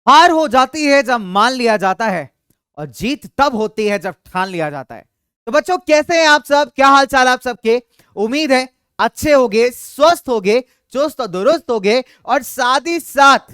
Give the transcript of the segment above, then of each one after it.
हार हो जाती है जब मान लिया जाता है, और जीत तब होती है जब ठान लिया जाता है। तो बच्चों कैसे हैं आप सब, क्या हाल चाल आप सबके? उम्मीद है अच्छे होगे, स्वस्थ होगे, चुस्त और दुरुस्त होगे, और साथ ही साथ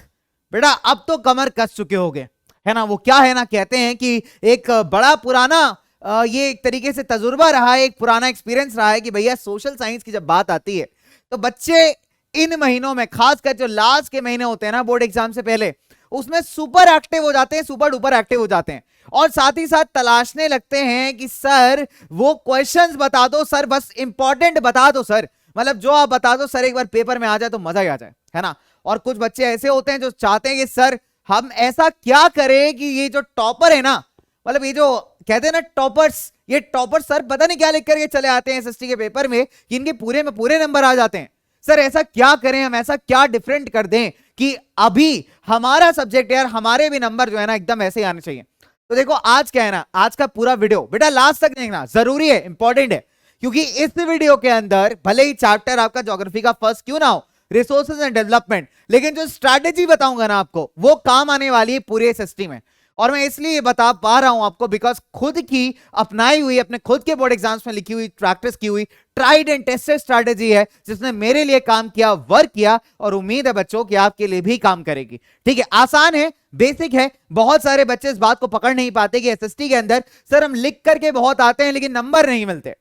बेटा अब तो कमर कस चुके होगे, है ना। वो क्या है ना, कहते हैं कि एक बड़ा पुराना ये एक तरीके से तजुर्बा रहा है, एक पुराना एक्सपीरियंस रहा है कि भैया सोशल साइंस की जब बात आती है तो बच्चे इन महीनों में, खासकर जो लास्ट के महीने होते हैं ना बोर्ड एग्जाम से पहले, उसमें सुपर एक्टिव हो जाते हैं, सुपर डुपर एक्टिव हो जाते हैं, और साथ ही साथ तलाशने लगते हैं कि सर वो क्वेश्चंस बता दो सर, बस इंपॉर्टेंट बता दो सर, मतलब जो आप बता दो सर एक बार पेपर में आ जाए तो मजा ही आ जाए, है ना। और कुछ बच्चे ऐसे होते हैं जो चाहते हैं कि सर हम ऐसा क्या करें कि ये जो टॉपर है ना, मतलब ये जो कहते हैं ना टॉपर्स, ये टॉपर सर पता नहीं क्या लिख करके चले आते हैं एसएसटी के पेपर में कि इनके पूरे में पूरे नंबर आ जाते हैं। सर ऐसा क्या करें, हम ऐसा क्या डिफरेंट कर दें कि अभी हमारा सब्जेक्ट यार, हमारे भी नंबर जो है ना एकदम ऐसे ही आने चाहिए। तो देखो आज क्या है ना, आज का पूरा वीडियो बेटा लास्ट तक देखना, जरूरी है, इंपॉर्टेंट है, क्योंकि इस वीडियो के अंदर भले ही चैप्टर आपका ज्योग्राफी का फर्स्ट क्यों ना हो, रिसोर्सेज एंड डेवलपमेंट, लेकिन जो स्ट्रैटेजी बताऊंगा ना आपको वो काम आने वाली है पूरे एसएसटी में। और मैं इसलिए बता पा रहा हूं आपको बिकॉज खुद की अपनाई हुई, अपने खुद के बोर्ड एग्जाम्स में लिखी हुई, प्रैक्टिस की हुई, ट्राइड एंड टेस्टेड स्ट्रैटेजी है, जिसने मेरे लिए काम किया, वर्क किया, और उम्मीद है बच्चों कि आपके लिए भी काम करेगी। ठीक है, आसान है, बेसिक है। बहुत सारे बच्चे इस बात को पकड़ नहीं पाते कि एसएसटी के अंदर सर हम लिख करके बहुत आते हैं लेकिन नंबर नहीं मिलते।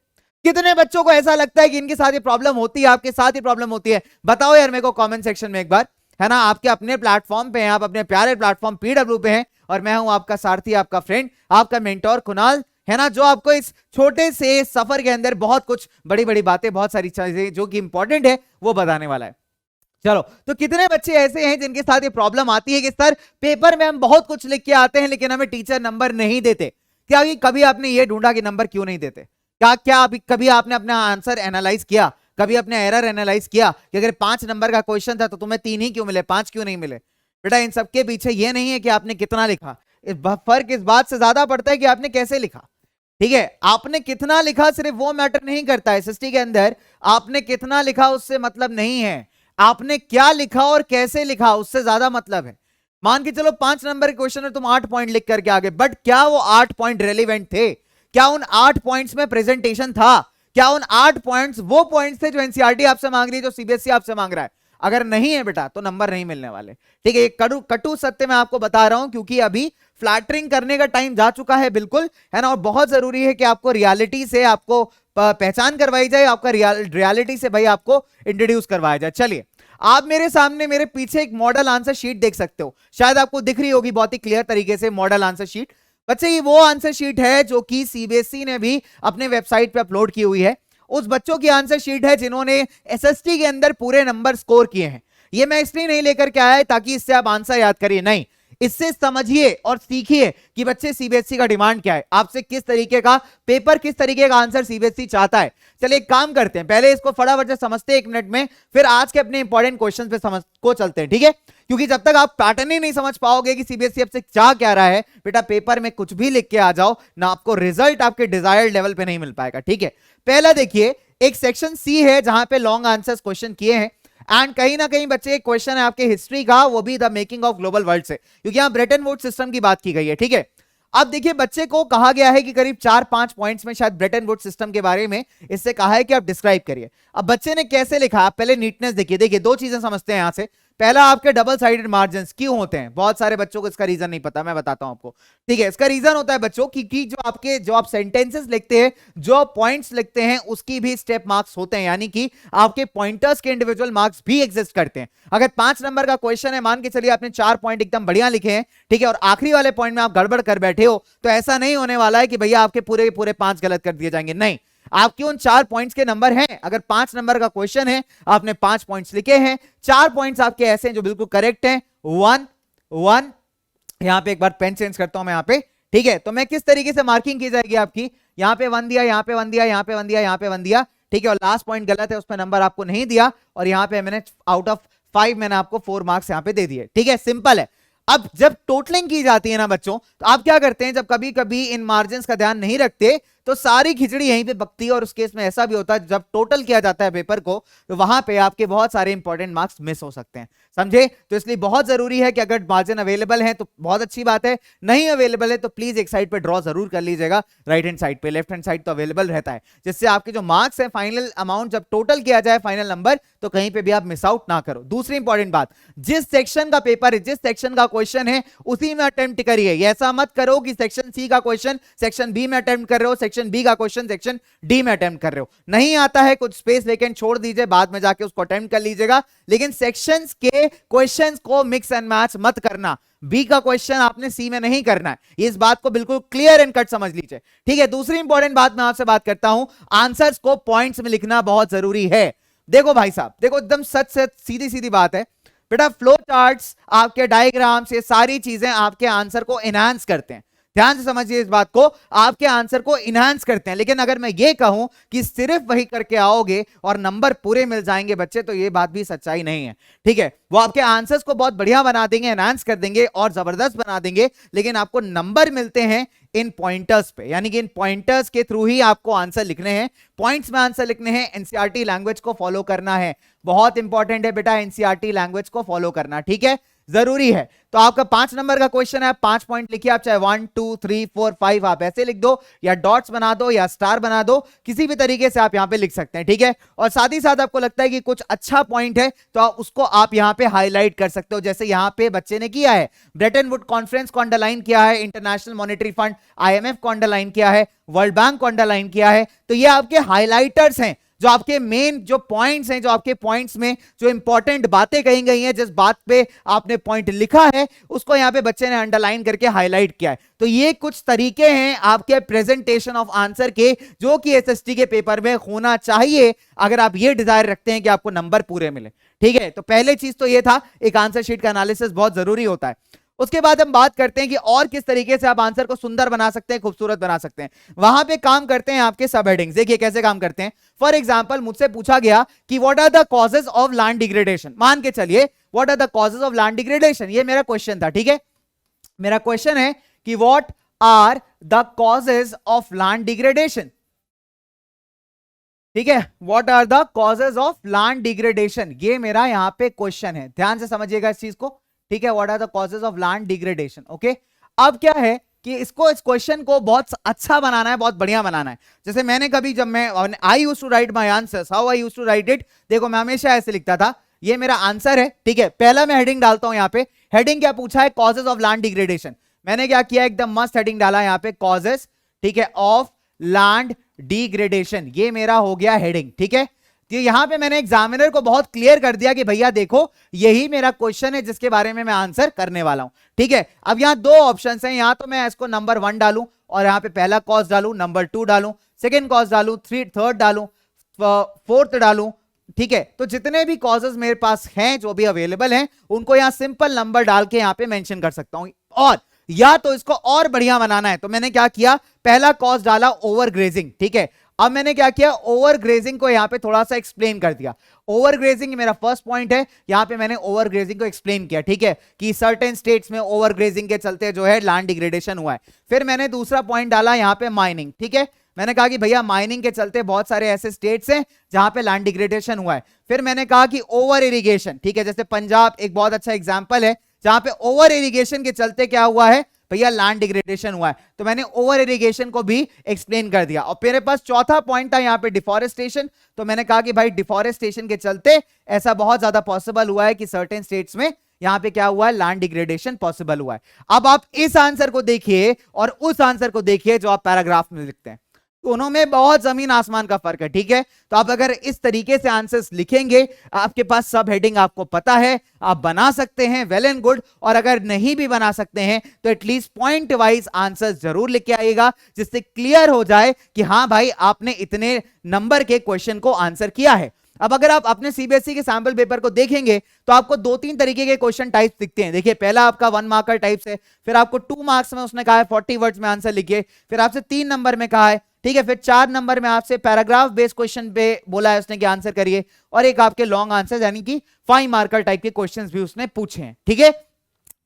कितने बच्चों को ऐसा लगता है कि इनके साथ ये प्रॉब्लम होती है, आपके साथ ही प्रॉब्लम होती है? बताओ यार मेरे को कमेंट सेक्शन में एक बार, है ना। आपके अपने प्लेटफॉर्म पे हैं, आप अपने प्यारे प्लेटफॉर्म पीडब्ल्यू पे हैं, और मैं हूं आपका सारथी, आपका फ्रेंड, आपका मेंटोर कुणाल, है ना, जो आपको इस छोटे से सफर के अंदर बहुत कुछ बड़ी बड़ी बातें, बहुत सारी चीजें जो कि इंपॉर्टेंट है वो बताने वाला है। चलो, तो कितने बच्चे ऐसे हैं जिनके साथ ये प्रॉब्लम आती है कि सर पेपर में हम बहुत कुछ लिख के आते हैं लेकिन हमें टीचर नंबर नहीं देते? क्या कभी आपने ये ढूंढा कि नंबर क्यों नहीं देते? क्या क्या कभी आपने अपना आंसर एनालाइज किया, कभी अपने एरर एनालाइज किया कि अगर 5 नंबर का क्वेश्चन था तो तुम्हें 3 ही क्यों मिले, 5 क्यों नहीं मिले? बेटा इन सबके पीछे ये नहीं है कि आपने कितना लिखा, फर्क इस बात से ज्यादा पड़ता है कि आपने कैसे लिखा। ठीक है, आपने कितना लिखा सिर्फ वो मैटर नहीं करता एसएसटी के अंदर, आपने कितना लिखा उससे मतलब नहीं है, आपने क्या लिखा और कैसे लिखा उससे ज्यादा मतलब है। मान के चलो 5 नंबर के क्वेश्चन में तुम 8 पॉइंट लिख करके आगे, बट क्या वो 8 पॉइंट रेलिवेंट थे? क्या उन 8 पॉइंट्स में प्रेजेंटेशन था? क्या उन 8 पॉइंट्स वो पॉइंट्स थे जो एनसीईआरटी आपसे मांग रही है, जो सीबीएसई आपसे मांग रहा है? अगर नहीं है बेटा तो नंबर नहीं मिलने वाले। ठीक है, कटु सत्य मैं आपको बता रहा हूं क्योंकि अभी फ्लैटरिंग करने का टाइम जा चुका है, बिल्कुल, है ना। और बहुत जरूरी है कि आपको रियलिटी से आपको पहचान करवाई जाए, आपका रियलिटी से भाई आपको इंट्रोड्यूस करवाया जाए। चलिए, आप मेरे सामने मेरे पीछे एक मॉडल आंसर शीट देख सकते हो, शायद आपको दिख रही होगी बहुत ही क्लियर तरीके से मॉडल आंसर शीट। बच्चे ये वो आंसर शीट है जो कि सीबीएसई ने भी अपने वेबसाइट पे अपलोड की हुई है। उस बच्चों की आंसर शीट है जिन्होंने एसएसटी के अंदर पूरे नंबर स्कोर किए हैं। ये मैं इसलिए नहीं लेकर के आया ताकि इससे आप आंसर याद करिए, नहीं, इससे समझिए और सीखिए कि बच्चे सीबीएसई का डिमांड क्या है, आपसे किस तरीके का पेपर, किस तरीके का आंसर सीबीएसई चाहता है। चलिए एक काम करते हैं, पहले इसको फटाफट से समझते हैं 1 मिनट में, फिर आज के अपने इंपॉर्टेंट क्वेश्चन पे समझ को चलते हैं, ठीक है। क्योंकि जब तक आप पैटर्न ही नहीं समझ पाओगे कि सीबीएसई आपसे चाह क्या रहा है, बेटा पेपर में कुछ भी लिख के आ जाओ ना, आपको रिजल्ट आपके डिजायर्ड लेवल पे नहीं मिल पाएगा। ठीक है, पहला देखिए, एक सेक्शन सी है जहां पे लॉन्ग आंसर्स क्वेश्चन किए हैं, एंड कहीं ना कहीं बच्चे एक क्वेश्चन है आपके हिस्ट्री का, वो भी the making of global world से, क्योंकि यहां ब्रेटन वुड्स सिस्टम की बात की गई है। ठीक है, अब देखिए बच्चे को कहा गया है कि करीब 4-5 पॉइंट्स में शायद ब्रेटन वुड्स सिस्टम के बारे में इससे कहा है कि आप डिस्क्राइब करिए। अब बच्चे ने कैसे लिखा, आप पहले नीटनेस देखिए। देखिए दो चीजें समझते हैं यहां से। पहला, आपके डबल साइडेड मार्जिन क्यों होते हैं? बहुत सारे बच्चों को इसका रीजन नहीं पता, मैं बताता हूं आपको। ठीक है, इसका रीजन होता है बच्चों कि जो आप सेंटेंसेस लिखते हैं, जो पॉइंट्स लिखते हैं, उसकी भी स्टेप मार्क्स होते हैं, यानी कि आपके पॉइंटर्स के इंडिविजुअल मार्क्स भी एग्जिस्ट करते हैं। अगर 5 नंबर का क्वेश्चन है, मान के चलिए आपने 4 पॉइंट एकदम बढ़िया लिखे हैं, ठीक है, और आखिरी वाले पॉइंट में आप गड़बड़ कर बैठे हो, तो ऐसा नहीं होने वाला है कि भैया आपके पूरे पूरे 5 गलत कर दिए जाएंगे, नहीं, आपके उन 4 पॉइंट्स के नंबर हैं। अगर 5 नंबर का क्वेश्चन है, आपने 5 पॉइंट्स लिखे हैं, 4 पॉइंट्स आपके ऐसे हैं जो बिल्कुल करेक्ट हैं, 1 1। यहां पे एक बार पेन चेंज करता हूं मैं यहां पे। ठीक है, तो मैं किस तरीके से मार्किंग की जाएगी आपकी, यहां पे 1 दिया, यहां पे 1 दिया, यहां पे 1 दिया, यहां पे 1 दिया, ठीक है, और लास्ट पॉइंट गलत है, उस पर नंबर आपको नहीं दिया, और यहां पे मैंने आउट ऑफ 5 मैंने आपको 4 मार्क्स यहां पे दे दिए। ठीक है, सिंपल है। अब जब टोटलिंग की जाती है ना बच्चों, तो आप क्या करते हैं, जब कभी कभी इन मार्जिन का ध्यान नहीं रखते, तो सारी खिचड़ी यहीं पे पकती है। और उस केस में ऐसा भी होता है जब टोटल किया जाता है पेपर को, तो वहां पे आपके बहुत सारे इंपॉर्टेंट मार्क्स मिस हो सकते हैं, समझे। तो इसलिए बहुत जरूरी है कि अगर मार्जिन अवेलेबल है तो बहुत अच्छी बात है, नहीं अवेलेबल है तो प्लीज एक साइड पे ड्रॉ जरूर कर लीजिएगा, राइट हैंड साइड पे। लेफ्ट हैंड साइड तो अवेलेबल रहता है, जिससे आपके जो मार्क्स है फाइनल अमाउंट जब टोटल किया जाए फाइनल नंबर, तो कहीं पे भी आप मिस आउट ना करो। दूसरी इंपॉर्टेंट बात, जिस सेक्शन का पेपर है, जिस सेक्शन का क्वेश्चन है, उसी में अटेम्प्ट करिए। ऐसा मत करो कि सेक्शन सी का क्वेश्चन सेक्शन बी में अटेम्प्ट कर रहे हो, सेक्शन बी का क्वेश्चन सेक्शन डी में अटेम्प्ट कर रहे हो। नहीं आता है, कुछ स्पेस वेकेंट छोड़ दीजिए, बाद में जाके उसको अटेम्प्ट कर लीजिएगा, लेकिन सेक्शंस के क्वेश्चंस को मिक्स एंड मैच मत करना। बी का क्वेश्चन आपने सी में नहीं करना है, इस बात को बिल्कुल क्लियर एंड कट समझ लीजिए, ठीक है। दूसरी इंपॉर्टेंट बात मैं आपसे बात करता हूं, आंसर्स को पॉइंट्स में लिखना बहुत जरूरी है। देखो भाई साहब, देखो एकदम सच से सीधी सीधी बात है बेटा, फ्लो चार्ट्स, आपके डायग्राम्स, ये सारी चीजें आपके आंसर को एनहांस करते हैं। ध्यान से समझिए इस बात को, आपके आंसर को इनहांस करते हैं। लेकिन अगर मैं ये कहूं कि सिर्फ वही करके आओगे और नंबर पूरे मिल जाएंगे बच्चे, तो ये बात भी सच्चाई नहीं है, ठीक है। वो आपके आंसर्स को बहुत बढ़िया बना देंगे, एनहांस कर देंगे और जबरदस्त बना देंगे, लेकिन आपको नंबर मिलते हैं इन पॉइंटर्स पे, यानी कि इन पॉइंटर्स के थ्रू ही आपको आंसर लिखने हैं, पॉइंट्स में आंसर लिखने हैं। एनसीईआरटी लैंग्वेज को फॉलो करना है, बहुत इंपॉर्टेंट है बेटा, एनसीईआरटी लैंग्वेज को फॉलो करना, ठीक है, जरूरी है। तो आपका 5 नंबर का क्वेश्चन है, 5 पॉइंट लिखिए आप, चाहे 1 2 3 4 5 आप ऐसे लिख दो, या डॉट्स बना दो, या स्टार बना दो, किसी भी तरीके से आप यहां पे लिख सकते हैं, ठीक है। और साथ ही साथ आपको लगता है कि कुछ अच्छा पॉइंट है तो उसको आप यहां पे हाईलाइट कर सकते हो, जैसे यहां पे बच्चे ने किया है, ब्रेटन वुड कॉन्फ्रेंस को अंडरलाइन किया है, इंटरनेशनल मॉनेटरी फंड आईएमएफ को अंडरलाइन किया है, वर्ल्ड बैंक को अंडरलाइन किया है। तो ये आपके हाईलाइटर्स हैं, जो आपके मेन जो पॉइंट्स हैं, जो आपके पॉइंट्स में जो इंपॉर्टेंट बातें कही गई हैं, जिस बात पे आपने पॉइंट लिखा है, उसको यहां पे बच्चे ने अंडरलाइन करके हाईलाइट किया है। तो ये कुछ तरीके हैं आपके प्रेजेंटेशन ऑफ आंसर के, जो कि एसएसटी के पेपर में होना चाहिए, अगर आप ये डिजायर रखते हैं कि आपको नंबर पूरे मिले, ठीक है। तो पहले चीज तो ये था, एक आंसर शीट का एनालिसिस बहुत जरूरी होता है। उसके बाद हम बात करते हैं कि और किस तरीके से आप आंसर को सुंदर बना सकते हैं, खूबसूरत बना सकते हैं। वहां पे काम करते हैं आपके सब हेडिंग्स। देखिए कैसे काम करते हैं। फॉर एग्जांपल, मुझसे पूछा गया कि what are the causes of land degradation. मान के चलिए what are the causes of land degradation, ये मेरा क्वेश्चन था, ठीक है। मेरा क्वेश्चन है कि what are the causes of land degradation, ठीक है। What are the causes of land degradation, ये मेरा यहां पे क्वेश्चन है, ध्यान से समझिएगा इस चीज को, ठीक है। What are the causes of land degradation, okay. अब क्या है कि इसको, इस क्वेश्चन को बहुत अच्छा बनाना है, बहुत बढ़िया बनाना है। जैसे मैंने कभी, जब मैं I used to write my answers, how I used to write it, देखो मैं हमेशा ऐसे लिखता था, ये मेरा आंसर है, ठीक है। पहला मैं हेडिंग डालता हूं, यहाँ पे हेडिंग क्या पूछा है, कॉजेज ऑफ लैंड डिग्रेडेशन। मैंने क्या किया, एकदम मस्त हेडिंग डाला यहाँ पे, कॉजेज, ठीक है, ऑफ लैंड डिग्रेडेशन, ये मेरा हो गया हेडिंग, ठीक है। तो यहां पे मैंने एग्जामिनर को बहुत क्लियर कर दिया कि भैया देखो यही मेरा क्वेश्चन है जिसके बारे में मैं आंसर करने वाला हूं, ठीक है। अब यहां दो ऑप्शंस हैं, यहां तो मैं इसको नंबर 1 डालूं और यहां पे पहला कॉज डालूं, नंबर 2 डालूं, सेकंड कॉज डालूं, थर्ड डालूं, फोर्थ डालूं, ठीक है। तो जितने भी कॉजेज मेरे पास हैं, जो भी अवेलेबल हैं, उनको यहां सिंपल नंबर डाल के यहां पे मेंशन कर सकता हूं। और या तो इसको और बढ़िया बनाना है, तो मैंने क्या किया, पहला कॉज डाला ओवर ग्रेजिंग, ठीक है। अब मैंने क्या किया, ओवर ग्रेजिंग को यहां पे थोड़ा सा एक्सप्लेन कर दिया। ओवर ग्रेजिंग मेरा फर्स्ट पॉइंट है, यहां पे मैंने ओवर ग्रेजिंग को एक्सप्लेन किया, ठीक है, कि सर्टेन स्टेट्स में ओवर ग्रेजिंग के चलते जो है लैंड डिग्रेडेशन हुआ है। फिर मैंने दूसरा पॉइंट डाला यहां पे माइनिंग, ठीक है। मैंने कहा कि भैया माइनिंग के चलते बहुत सारे ऐसे स्टेट्स हैं जहां पे लैंड डिग्रेडेशन हुआ है। फिर मैंने कहा कि ओवर इरिगेशन, ठीक है, जैसे पंजाब एक बहुत अच्छा एग्जांपल है जहां पे ओवर इरिगेशन के चलते क्या हुआ है भैया, लैंड डिग्रेडेशन हुआ है। तो मैंने ओवर इरिगेशन को भी एक्सप्लेन कर दिया। और मेरे पास चौथा पॉइंट था यहाँ पे डिफॉरेस्टेशन, तो मैंने कहा कि भाई डिफॉरेस्टेशन के चलते ऐसा बहुत ज्यादा पॉसिबल हुआ है कि सर्टेन स्टेट्स में यहां पे क्या हुआ है, लैंड डिग्रेडेशन पॉसिबल हुआ है। अब आप इस आंसर को देखिए और उस आंसर को देखिए जो आप पैराग्राफ में लिखते हैं, दोनों में बहुत जमीन आसमान का फर्क है, ठीक है। तो आप अगर इस तरीके से आंसर्स लिखेंगे, आपके पास सब हेडिंग आपको पता है, आप बना सकते हैं, वेल एंड गुड। और अगर नहीं भी बना सकते हैं तो एटलीस्ट पॉइंट वाइज आंसर्स जरूर लिख के आइएगा, जिससे क्लियर हो जाए कि हाँ भाई आपने इतने नंबर के क्वेश्चन को आंसर किया है। अब अगर आप अपने सीबीएसई के सैंपल पेपर को देखेंगे तो आपको 2-3 तरीके के क्वेश्चन टाइप्स दिखते हैं। देखिए पहला आपका 1 मार्कर टाइप्स है, फिर आपको 2 मार्क्स में उसने कहा है 40 वर्ड्स में आंसर लिखिए, फिर आपसे 3 नंबर में कहा है, ठीक है, फिर 4 नंबर में आपसे पैराग्राफ बेस्ड क्वेश्चन पे बोला है उसने कि आंसर करिए, और एक आपके लॉन्ग आंसर यानी कि 5 मार्कर टाइप के क्वेश्चंस भी उसने पूछे हैं, ठीक है।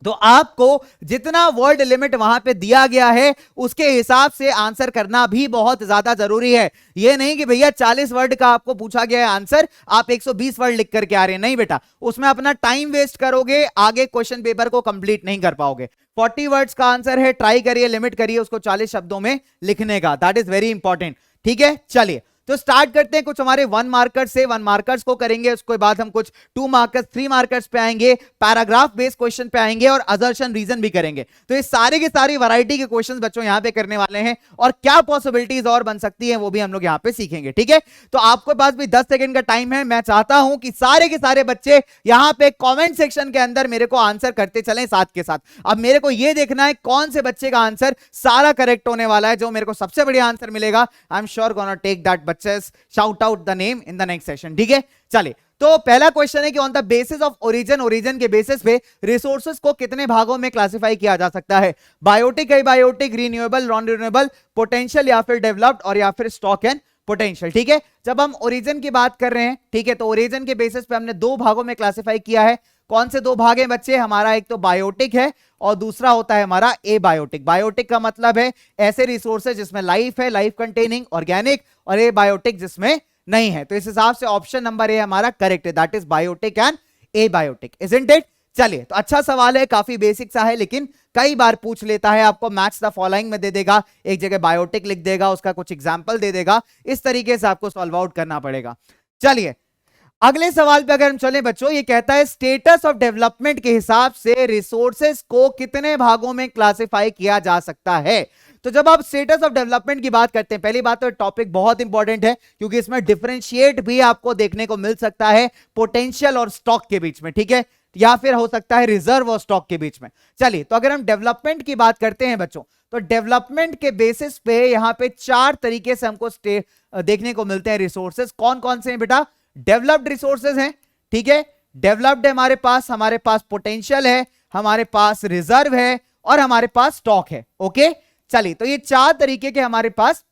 तो आपको जितना वर्ड लिमिट वहां पे दिया गया है उसके हिसाब से आंसर करना भी बहुत ज्यादा जरूरी है। ये नहीं कि भैया 40 वर्ड का आपको पूछा गया है आंसर, आप 120 वर्ड लिख करके आ रहे हैं, नहीं बेटा, उसमें अपना टाइम वेस्ट करोगे, आगे क्वेश्चन पेपर को कंप्लीट नहीं कर पाओगे। 40 वर्ड्स का आंसर है, ट्राई करिए, लिमिट करिए उसको 40 शब्दों में लिखने का, दैट इज वेरी इंपॉर्टेंट। ठीक है, चलिए तो स्टार्ट करते हैं कुछ हमारे 1 मार्कर्स से। 1 मार्कर्स को करेंगे, उसके बाद हम कुछ 2 मार्कर्स 3 मार्कर्स पे आएंगे, पैराग्राफ बेस्ड क्वेश्चन पे आएंगे और असर्शन रीजन भी करेंगे। तो ये सारे के सारी वैरायटी के क्वेश्चंस बच्चों यहां पे करने वाले हैं और क्या पॉसिबिलिटीज और बन सकती है वो भी हम लोग यहां पे सीखेंगे। ठीक है, तो आपके पास भी 10 सेकंड का टाइम है। मैं चाहता हूं कि सारे के सारे बच्चे यहां पे कमेंट सेक्शन के अंदर मेरे को आंसर करते चलें साथ के साथ। अब मेरे को यह देखना है कौन से बच्चे का आंसर सारा करेक्ट होने वाला है। जो मेरे को सबसे बढ़िया आंसर मिलेगा, I am sure gonna take that बच्चेस shout out the name in the next session. ठीक है, चलिए तो पहला क्वेश्चन है कि on the basis of origin, origin के बेसिस पे रिसोर्सेज को कितने भागों में क्लासिफाई किया जा सकता है? Biotic, abiotic, renewable, non renewable, potential या फिर डेवलप्ड और या फिर स्टॉक एंड पोटेंशियल। ठीक है, जब हम ओरिजिन की बात कर रहे हैं, ठीक है, तो ओरिजिन के बेसिस पे हमने 2 भागों में क्लासिफाई किया है। कौन से 2 भाग हैं बच्चे? हमारा एक तो बायोटिक है और दूसरा होता है हमारा एबायोटिक। बायोटिक का मतलब है ऐसे रिसोर्सेज जिसमें लाइफ है, लाइफ कंटेनिंग ऑर्गेनिक, और एबायोटिक जिसमें नहीं है। तो इस हिसाब से ऑप्शन नंबर ए हमारा करेक्ट है, that is biotic and abiotic, isn't it? चलिए, तो अच्छा सवाल है, काफी बेसिक सा है, लेकिन कई बार पूछ लेता है। आपको मैच द फॉलोइंग में दे देगा, एक जगह बायोटिक लिख देगा, उसका कुछ एग्जांपल दे देगा, इस तरीके से आपको सॉल्व आउट करना पड़ेगा। चलिए अगले सवाल पे अगर हम चले बच्चों, ये कहता है स्टेटस ऑफ डेवलपमेंट के हिसाब से रिसोर्सेज को कितने भागों में क्लासिफाई किया जा सकता है? तो जब आप स्टेटस ऑफ डेवलपमेंट की बात करते हैं, पहली बात तो टॉपिक बहुत इंपॉर्टेंट है क्योंकि इसमें डिफरेंशिएट भी आपको देखने को मिल सकता है पोटेंशियल और स्टॉक के बीच में। ठीक है, या फिर हो सकता है रिजर्व और स्टॉक के बीच में। चलिए, तो अगर हम डेवलपमेंट की बात करते हैं बच्चों, तो डेवलपमेंट के बेसिस पे यहां पे 4 तरीके से हमको देखने को मिलते हैं रिसोर्सेज। कौन कौन से हैं बेटा? डेवलप्ड रिसोर्सेज हैं, ठीक है, डेवलप्ड है हमारे पास पोटेंशियल है, हमारे पास रिजर्व है और हमारे पास स्टॉक है। ओके, चलिए, तो ये 4 तरीके के हमारे पास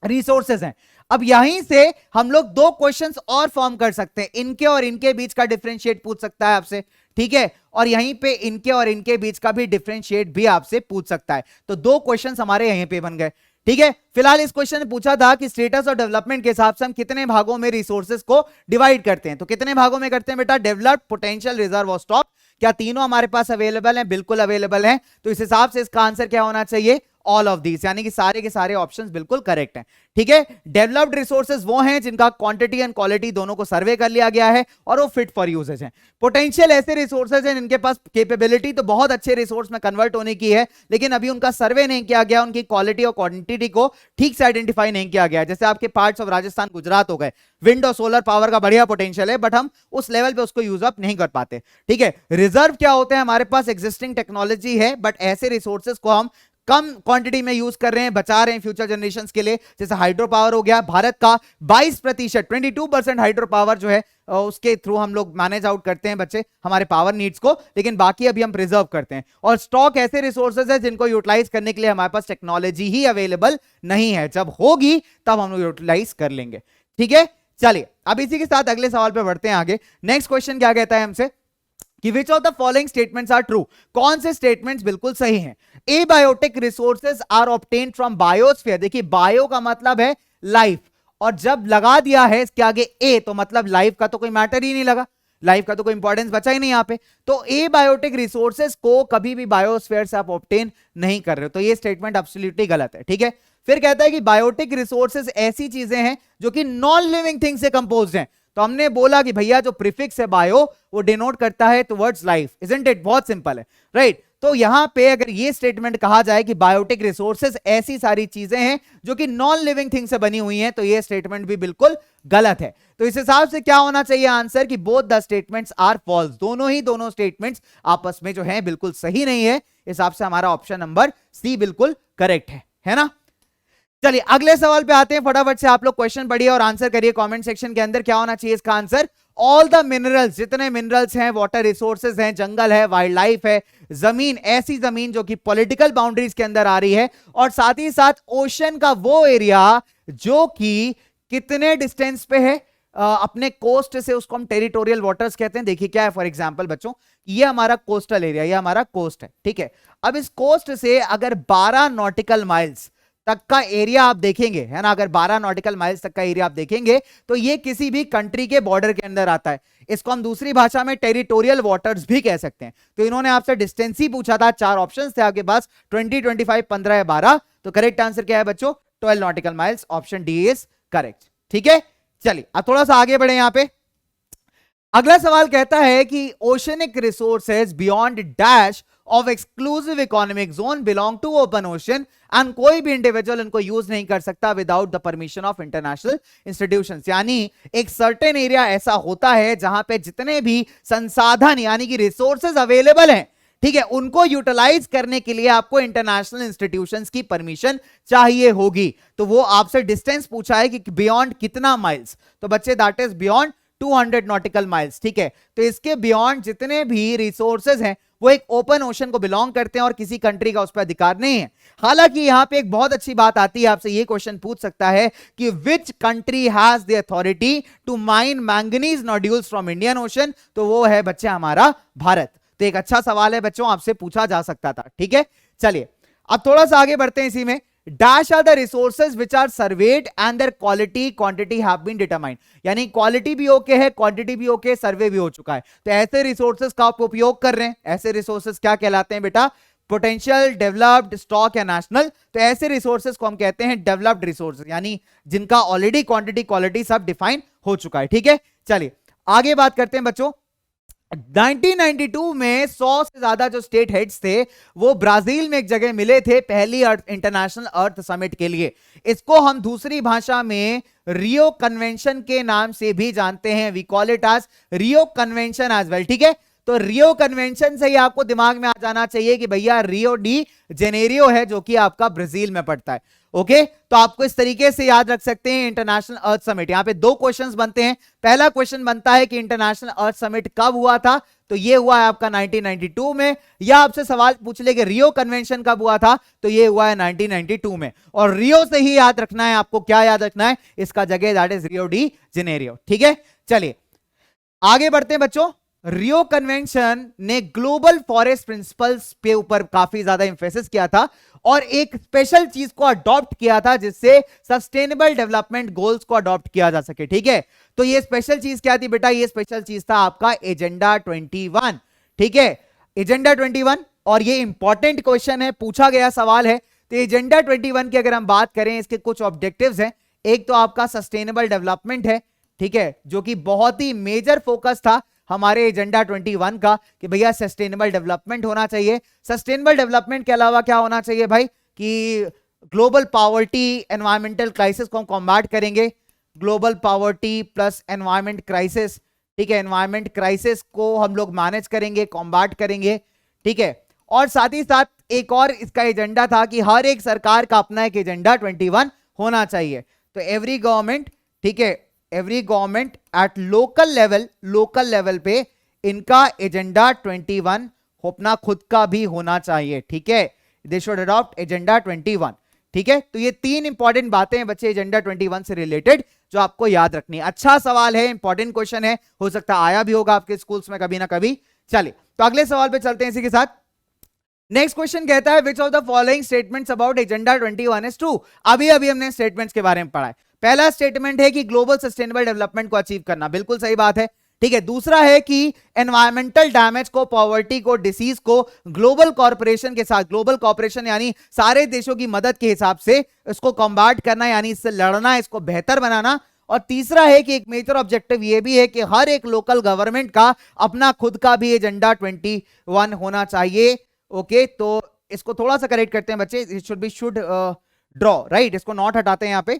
रिसोर्सेज हैं। अब यहीं से हम लोग 2 क्वेश्चंस और फॉर्म कर सकते हैं, इनके और इनके बीच का डिफरेंशिएट पूछ सकता है आपसे, ठीक है, और यहीं पे इनके और इनके बीच का भी डिफरेंशिएट भी आपसे पूछ सकता है। तो 2 क्वेश्चंस हमारे यहीं पे बन गए। ठीक है, फिलहाल इस क्वेश्चन ने पूछा था कि स्टेटस और डेवलपमेंट के हिसाब से हम कितने भागों में रिसोर्सेज को डिवाइड करते हैं। तो कितने भागों में करते हैं बेटा? डेवलप्ड, पोटेंशियल, रिजर्व और स्टॉक। क्या तीनों हमारे पास अवेलेबल हैं? बिल्कुल अवेलेबल हैं। तो इस हिसाब से इसका आंसर क्या होना चाहिए? ऑल ऑफ दीज, यानी कि सारे के सारे ऑप्शंस बिल्कुल करेक्ट हैं। ठीक है, डेवलप्ड रिसोर्सेज वो हैं जिनका क्वांटिटी एंड क्वालिटी दोनों को सर्वे कर लिया गया है और वो फिट फॉर यूजेज हैं। पोटेंशियल ऐसे रिसोर्सेज हैं जिनके पास कैपेबिलिटी तो बहुत अच्छे रिसोर्स में कन्वर्ट होने की है, लेकिन अभी उनका सर्वे नहीं किया गया, उनकी क्वालिटी और क्वांटिटी को ठीक से आइडेंटिफाई नहीं किया गया। जैसे आपके पार्ट्स ऑफ राजस्थान, गुजरात हो गए, विंड और सोलर पावर का बढ़िया पोटेंशियल है, बट हम उस लेवल पे उसको यूज अप नहीं कर पाते। ठीक है, रिजर्व क्या होते हैं? हमारे पास एक्जिस्टिंग टेक्नोलॉजी है, बट ऐसे रिसोर्सेज को हम कम क्वांटिटी में यूज कर रहे हैं, बचा रहे हैं फ्यूचर जनरेशंस के लिए। जैसे हाइड्रो पावर हो गया, भारत का 22%, 22% हाइड्रो पावर जो है उसके थ्रू हम लोग मैनेज आउट करते हैं बच्चे हमारे पावर नीड्स को, लेकिन बाकी अभी हम प्रिजर्व करते हैं। और स्टॉक ऐसे रिसोर्सेज है जिनको यूटिलाइज करने के लिए हमारे पास टेक्नोलॉजी ही अवेलेबल नहीं है, जब होगी तब हम लोग यूटिलाइज कर लेंगे। ठीक है, चलिए अब इसी के साथ अगले सवाल पे बढ़ते हैं आगे। नेक्स्ट क्वेश्चन क्या कहता है हमसे कि which of the following statements are true? कौन से स्टेटमेंट्स बिल्कुल सही हैं? Abiotic resources are obtained from biosphere. देखिए, बायो का मतलब है लाइफ, और जब लगा दिया है इसके आगे ए, तो मतलब लाइफ का तो कोई मैटर ही नहीं लगा, लाइफ का तो कोई इंपॉर्टेंस बचा ही नहीं यहां पे। तो एबायोटिक रिसोर्सेज को कभी भी बायोस्फीयर से आप ऑब्टेन नहीं कर रहे हो, तो ये स्टेटमेंट एब्सोल्युटली गलत है। ठीक है, फिर कहता है कि बायोटिक रिसोर्सेज ऐसी चीजें हैं जो कि नॉन लिविंग थिंग से कंपोज्ड हैं। तो हमने बोला कि भैया जो प्रीफिक्स है बायो, वो डिनोट करता है टुवर्ड्स लाइफ, इजंट इट? बहुत सिंपल है, राइट? तो यहां पे अगर ये स्टेटमेंट कहा जाए कि बायोटिक रिसोर्सेज ऐसी सारी चीजें हैं जो कि नॉन लिविंग थिंग से बनी हुई हैं, तो ये स्टेटमेंट भी बिल्कुल गलत है। तो इस हिसाब से क्या होना चाहिए आंसर कि both the statements are false. दोनों स्टेटमेंट्स आपस में जो है बिल्कुल सही नहीं है। इस हिसाब से हमारा ऑप्शन नंबर सी बिल्कुल करेक्ट है ना? चलिए अगले सवाल पे आते हैं। फटाफट से आप लोग क्वेश्चन पढ़िए और आंसर करिए कमेंट सेक्शन के अंदर। क्या होना चाहिए इसका आंसर? ऑल द मिनरल्स, जितने मिनरल्स हैं, वाटर रिसोर्सेज हैं, जंगल है, वाइल्ड लाइफ है, जमीन, ऐसी जमीन जो कि पॉलिटिकल बाउंड्रीज के अंदर आ रही है, और साथ ही साथ ओशन का वो एरिया जो कि कितने डिस्टेंस पे है? अपने कोस्ट से, उसको हम टेरिटोरियल वाटर्स कहते हैं। देखिए क्या है, फॉर एग्जांपल बच्चों, ये हमारा कोस्टल एरिया, ये हमारा कोस्ट है, ठीक है। अब इस कोस्ट से अगर 12 नॉटिकल माइल्स तक का एरिया आप देखेंगे, है ना, अगर 12 नॉटिकल माइल्स तक का एरिया आप देखेंगे तो ये किसी भी कंट्री के बॉर्डर के अंदर आता है। इसको हम दूसरी भाषा में टेरिटोरियल वाटर्स भी कह सकते हैं। तो इन्होंने आपसे डिस्टेंस ही पूछा था, 4 ऑप्शंस थे आपके पास, 20, 25, 15 या 12। तो करेक्ट आंसर क्या है बच्चों? 12 nautical miles, option D is correct, ठीक है। चलिए अब थोड़ा सा आगे बढ़े। यहां पे अगला सवाल कहता है कि oceanic resources beyond dash of exclusive economic zone belong to open ocean and कोई भी इंडिविजुअल इनको यूज नहीं कर सकता without the permission of international institutions. यानी एक सर्टेन एरिया ऐसा होता है जहां पे जितने भी संसाधन यानी कि रिसोर्सेज अवेलेबल हैं, ठीक है, उनको यूटिलाइज करने के लिए आपको इंटरनेशनल इंस्टीट्यूशंस की परमिशन चाहिए होगी। तो वो आपसे डिस्टेंस पूछा है कि बियॉन्ड कितना माइल्स, तो बच्चे that is beyond 200 nautical miles, ठीक है। तो इसके बियॉन्ड जितने भी रिसोर्सेज हैं वो एक ओपन ओशन को बिलोंग करते हैं और किसी कंट्री का उस पर अधिकार नहीं है। हालांकि यहां पे एक बहुत अच्छी बात आती है, आपसे ये क्वेश्चन पूछ सकता है कि which country has the authority to mine manganese nodules from Indian Ocean, तो वो है बच्चे हमारा भारत। तो एक अच्छा सवाल है बच्चों, आपसे पूछा जा सकता था, ठीक है। चलिए अब थोड़ा सा आगे बढ़ते हैं इसी में। Dash are the resources which are surveyed and their quality quantity have been determined, यानी क्वालिटी भी ओके है, क्वांटिटी भी ओके, सर्वे भी हो चुका है। तो ऐसे रिसोर्सेज का आप उपयोग कर रहे हैं, ऐसे रिसोर्सेज क्या कहलाते हैं बेटा? पोटेंशियल, डेवलप्ड, स्टॉक या नेशनल। तो ऐसे रिसोर्सेज को हम कहते हैं डेवलप्ड रिसोर्सेज, यानी जिनका ऑलरेडी क्वांटिटी क्वालिटी सब डिफाइन हो चुका है, ठीक है। चलिए आगे बात करते हैं बच्चों। 1992 में 100 से ज्यादा जो स्टेट हेड्स थे वो ब्राजील में एक जगह मिले थे पहली इंटरनेशनल अर्थ समिट के लिए। इसको हम दूसरी भाषा में रियो कन्वेंशन के नाम से भी जानते हैं, we call it as Rio convention as well, ठीक है। तो रियो कन्वेंशन से ही आपको दिमाग में आ जाना चाहिए कि भैया रियो डी जेनेरियो है जो कि आपका ब्राजील में पड़ता है, ओके। तो आपको इस तरीके से याद रख सकते हैं इंटरनेशनल अर्थ समिट। यहां पे 2 क्वेश्चंस बनते हैं। पहला क्वेश्चन बनता है कि इंटरनेशनल अर्थ समिट कब हुआ था, तो ये हुआ है आपका 1992 में। या आपसे सवाल पूछ ले कि रियो कन्वेंशन कब हुआ था, तो ये हुआ है 1992 में। और रियो से ही याद रखना है आपको, क्या याद रखना है? इसका जगह that is Rio de Janeiro, ठीक है। चलिए आगे बढ़ते हैं बच्चों। रियो कन्वेंशन ने ग्लोबल फॉरेस्ट प्रिंसिपल्स पे ऊपर काफी ज्यादा इंफेसिस किया था और एक स्पेशल चीज को अडॉप्ट किया था जिससे सस्टेनेबल डेवलपमेंट गोल्स को अडॉप्ट किया जा सके, ठीक है। तो ये स्पेशल चीज क्या थी बेटा? ये स्पेशल चीज था आपका एजेंडा 21, ठीक है, एजेंडा 21। और ये इंपॉर्टेंट क्वेश्चन है, पूछा गया सवाल है। तो एजेंडा 21 की अगर हम बात करें, इसके कुछ ऑब्जेक्टिव्स हैं। एक तो आपका सस्टेनेबल डेवलपमेंट है, ठीक है, जो कि बहुत ही मेजर फोकस था हमारे एजेंडा 21 का कि भैया सस्टेनेबल डेवलपमेंट होना चाहिए। सस्टेनेबल डेवलपमेंट के अलावा क्या होना चाहिए भाई? कि ग्लोबल पॉवर्टी, एनवायरमेंटल क्राइसिस को हम कॉम्बैट करेंगे। Global poverty plus environment crisis, ठीक है, एनवायरमेंट क्राइसिस को हम लोग मैनेज करेंगे, कॉम्बैट करेंगे, ठीक है। और साथ ही साथ एक और इसका एजेंडा था कि हर एक सरकार का अपना एक एजेंडा 21 होना चाहिए। तो एवरी गवर्नमेंट, ठीक है, every government at local level पे इनका एजेंडा 21 अपना खुद का भी होना चाहिए, ठीक है। दे शुड अडॉप्ट एजेंडा 21, ठीक है। तो ये 3 इंपॉर्टेंट बातें हैं बच्चे एजेंडा 21 से रिलेटेड जो आपको याद रखनी है। अच्छा सवाल है, इंपॉर्टेंट क्वेश्चन है, हो सकता है आया भी होगा आपके स्कूल्स में कभी ना कभी। चलिए तो अगले सवाल पे चलते हैं इसी के साथ। नेक्स्ट क्वेश्चन कहता है विच of the following statements about agenda 21 is true. अभी हमने स्टेटमेंट्स के बारे में पढ़ा है। पहला स्टेटमेंट है कि ग्लोबल सस्टेनेबल डेवलपमेंट को अचीव करना, बिल्कुल सही बात है, ठीक है। दूसरा है कि एनवायरमेंटल डैमेज को, पॉवर्टी को, डिसीज को ग्लोबल कॉर्पोरेशन के साथ, ग्लोबल कॉर्पोरेशन यानी सारे देशों की मदद के हिसाब से इसको कॉम्बैट करना, यानी इससे लड़ना, इसको बेहतर बनाना। और तीसरा है कि एक मेजर ऑब्जेक्टिव ये भी है कि हर एक लोकल गवर्नमेंट का अपना खुद का भी एजेंडा 21 होना चाहिए, ओके। तो इसको थोड़ा सा करेक्ट करते हैं बच्चे, शुड ड्रॉ, राइट, इसको नॉट हटाते हैं यहाँ पे,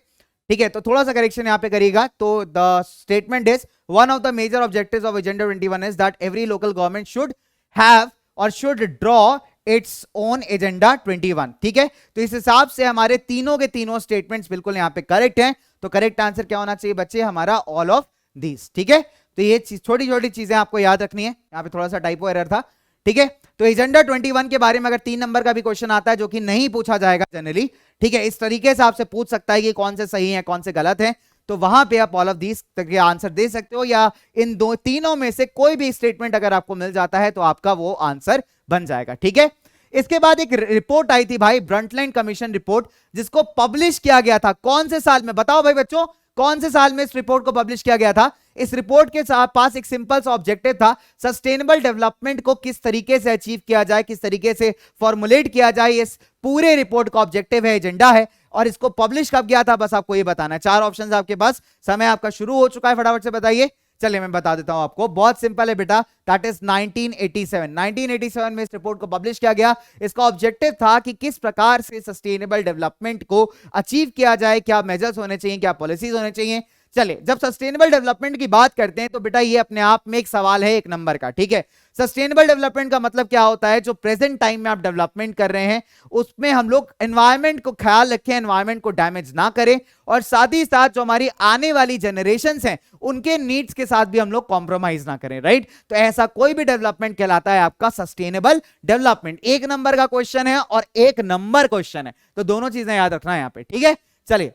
ठीक है। तो थोड़ा सा करेक्शन यहां पे करिएगा। तो the statement is one of the major objectives of agenda 21 is that every local government should have और should draw its own agenda 21, ठीक है। तो इस हिसाब से हमारे तीनों के तीनों स्टेटमेंट्स बिल्कुल यहां पे करेक्ट हैं। तो करेक्ट आंसर क्या होना चाहिए बच्चे? हमारा ऑल ऑफ दीज, ठीक है। तो ये छोटी छोटी चीजें आपको याद रखनी है। यहां पे थोड़ा सा टाइपो एरर था, ठीक है। तो एजेंडा 21 के बारे में अगर 3 नंबर का भी क्वेश्चन आता है जो कि नहीं पूछा जाएगा जनरली, ठीक है, इस तरीके से आपसे पूछ सकता है कि कौन से सही है कौन से गलत है। तो वहां पे आप ऑल ऑफ दीज के आंसर दे सकते हो, या इन दो तीनों में से कोई भी स्टेटमेंट अगर आपको मिल जाता है तो आपका वो आंसर बन जाएगा। ठीक है, इसके बाद एक रिपोर्ट आई थी भाई, ब्रंटलाइन कमीशन रिपोर्ट, जिसको पब्लिश किया गया था कौन से साल में? बताओ भाई बच्चों, कौन से साल में इस रिपोर्ट को पब्लिश किया गया था? इस रिपोर्ट के पास एक सिंपल सा ऑब्जेक्टिव था, सस्टेनेबल डेवलपमेंट को किस तरीके से अचीव किया जाए, किस तरीके से फॉर्मुलेट किया जाए, इस पूरे रिपोर्ट का ऑब्जेक्टिव है, एजेंडा है। और इसको पब्लिश कब किया था, बस आपको ये बताना है। 4 ऑप्शंस आपके पास, समय आपका शुरू हो चुका है, फटाफट से बताइए। चलिए मैं बता देता हूं आपको, बहुत सिंपल है बेटा, दैट इज 1987 में इस रिपोर्ट को पब्लिश किया गया। इसका ऑब्जेक्टिव था कि किस प्रकार से सस्टेनेबल डेवलपमेंट को अचीव किया जाए, क्या मेजर्स होने चाहिए, क्या पॉलिसीज होने चाहिए। चलिए, जब सस्टेनेबल डेवलपमेंट की बात करते हैं तो बेटा ये अपने आप में एक सवाल है 1 नंबर का। ठीक है, सस्टेनेबल डेवलपमेंट का मतलब क्या होता है? जो प्रेजेंट टाइम में आप डेवलपमेंट कर रहे हैं उसमें हम लोग एनवायरमेंट को ख्याल रखें, एनवायरमेंट को डैमेज ना करें, और साथ ही साथ जो हमारी आने वाली जनरेशंस हैं उनके नीड्स के साथ भी हम लोग कॉम्प्रोमाइज ना करें, राइट? तो ऐसा कोई भी डेवलपमेंट कहलाता है आपका सस्टेनेबल डेवलपमेंट। 1 नंबर का क्वेश्चन है और 1 नंबर क्वेश्चन है, तो दोनों चीजें याद रखना है यहां पे। ठीक है, चलिए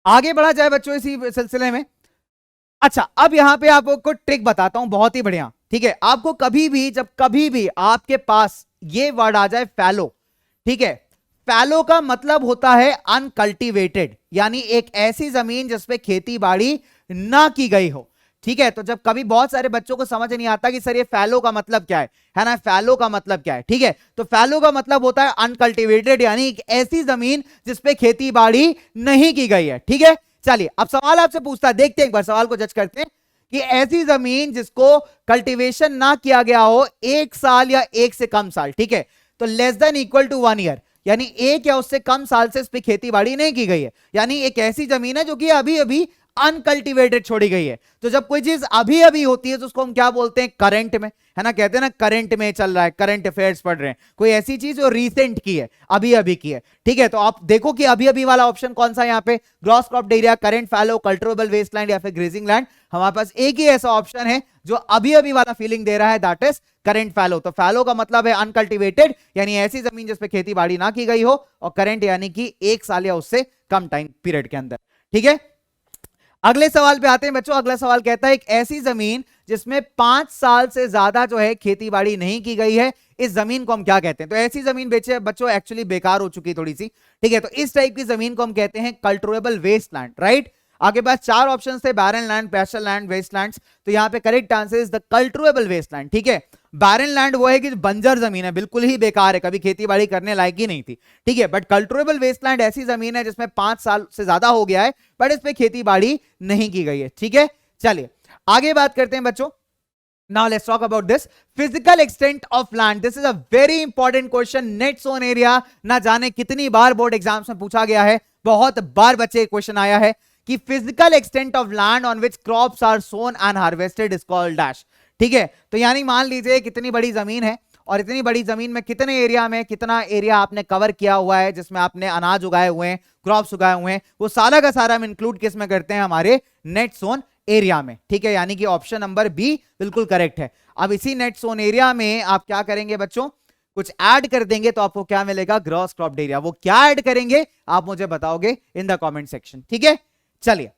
आगे बढ़ा जाए बच्चों इसी सिलसिले में। अच्छा, अब यहां पे आपको ट्रिक बताता हूं, बहुत ही बढ़िया। ठीक है, आपको कभी भी, जब कभी भी आपके पास ये वर्ड आ जाए फैलो, ठीक है, फैलो का मतलब होता है अनकल्टिवेटेड, यानी एक ऐसी जमीन जिसपे खेती बाड़ी ना की गई हो। ठीक है, तो जब कभी बहुत सारे बच्चों को समझ नहीं आता कि सर ये फैलो का मतलब क्या है ना, फैलो का मतलब क्या है? ठीक है, तो फैलो का मतलब होता है अनकल्टिवेटेड, यानी एक ऐसी जमीन जिसपे खेती बाड़ी नहीं की गई है। ठीक है, चलिए अब सवाल आपसे पूछता है, देखते हैं एक बार सवाल को जज करते हैं कि ऐसी जमीन जिसको कल्टीवेशन ना किया गया हो 1 साल या 1 से कम साल, ठीक है, तो less than equal to 1 year, यानी 1 या उससे कम साल से इस पे खेती बाड़ी नहीं की गई है, यानी एक ऐसी जमीन है जो कि अभी अभी अनकल्टिवेटेड छोड़ी गई है। तो जब कोई चीज अभी अभी होती है तो उसको हम क्या बोलते हैं? करंट में, है ना, कहते हैं ना करंट में चल रहा है, करंट अफेयर्स पढ़ रहे हैं, कोई ऐसी चीज जो रीसेंट की है, अभी अभी की है। ठीक है, तो आप देखो कि अभी अभी वाला ऑप्शन कौन सा है यहाँ पे, gross cropped area, current fallow, culturable wasteland या फिर ग्रेजिंग लैंड। हमारे पास एक ही ऐसा ऑप्शन है जो अभी अभी वाला फीलिंग दे रहा है, दैट इज करंट फैलो। तो फैलो का मतलब है अनकल्टिवेटेड, यानी ऐसी जमीन जिसपे खेती बाड़ी ना की गई हो, और करंट यानी कि 1 साल या उससे कम टाइम पीरियड के अंदर। ठीक है, अगले सवाल पे आते हैं बच्चों। अगला सवाल कहता है एक ऐसी जमीन जिसमें 5 साल से ज्यादा जो है खेती बाड़ी नहीं की गई है, इस जमीन को हम क्या कहते हैं? तो ऐसी जमीन बेचे बच्चों एक्चुअली बेकार हो चुकी थोड़ी सी। ठीक है, तो इस टाइप की जमीन को हम कहते हैं कल्टरेबल वेस्टलैंड, राइट? आगे पास 4 ऑप्शन थे, barren land, pasture land, wastelands. तो यहाँ पे correct answer is the culturable wasteland. ठीक है, बैरन लैंड वो है कि बंजर जमीन है, बिल्कुल ही बेकार है, कभी खेती बाड़ी करने लायक ही नहीं थी। ठीक है, बट कल्टरेबल वेस्टलैंड ऐसी जमीन है जिसमें 5 साल से ज्यादा हो गया है बट इस पे खेती बाड़ी नहीं की गई है। ठीक है, चलिए आगे बात करते हैं बच्चों। Now let's talk about this physical extent of land. This is a very important question. Net zone area ना जाने कितनी बार बोर्ड एग्जाम्स में पूछा गया है, बहुत बार बच्चे क्वेश्चन आया है कि physical extent of land on which crops are sown and harvested is called dash. ठीक है, तो यानी मान लीजिए कितनी बड़ी जमीन है और इतनी बड़ी जमीन में कितने एरिया में कितना एरिया आपने कवर किया हुआ है जिसमें आपने अनाज उगाए हुए हैं, क्रॉप्स उगाए हुए हैं, वो सारा का सारा हम इंक्लूड किस में करते हैं? हमारे नेट जोन एरिया में। ठीक है, यानी कि ऑप्शन नंबर बी बिल्कुल करेक्ट है। अब इसी नेट जोन एरिया में आप क्या करेंगे बच्चों? कुछ ऐड कर देंगे तो आपको क्या मिलेगा? Gross cropped area. वो क्या ऐड करेंगे आप मुझे बताओगे इन द कमेंट सेक्शन। ठीक है, चलिए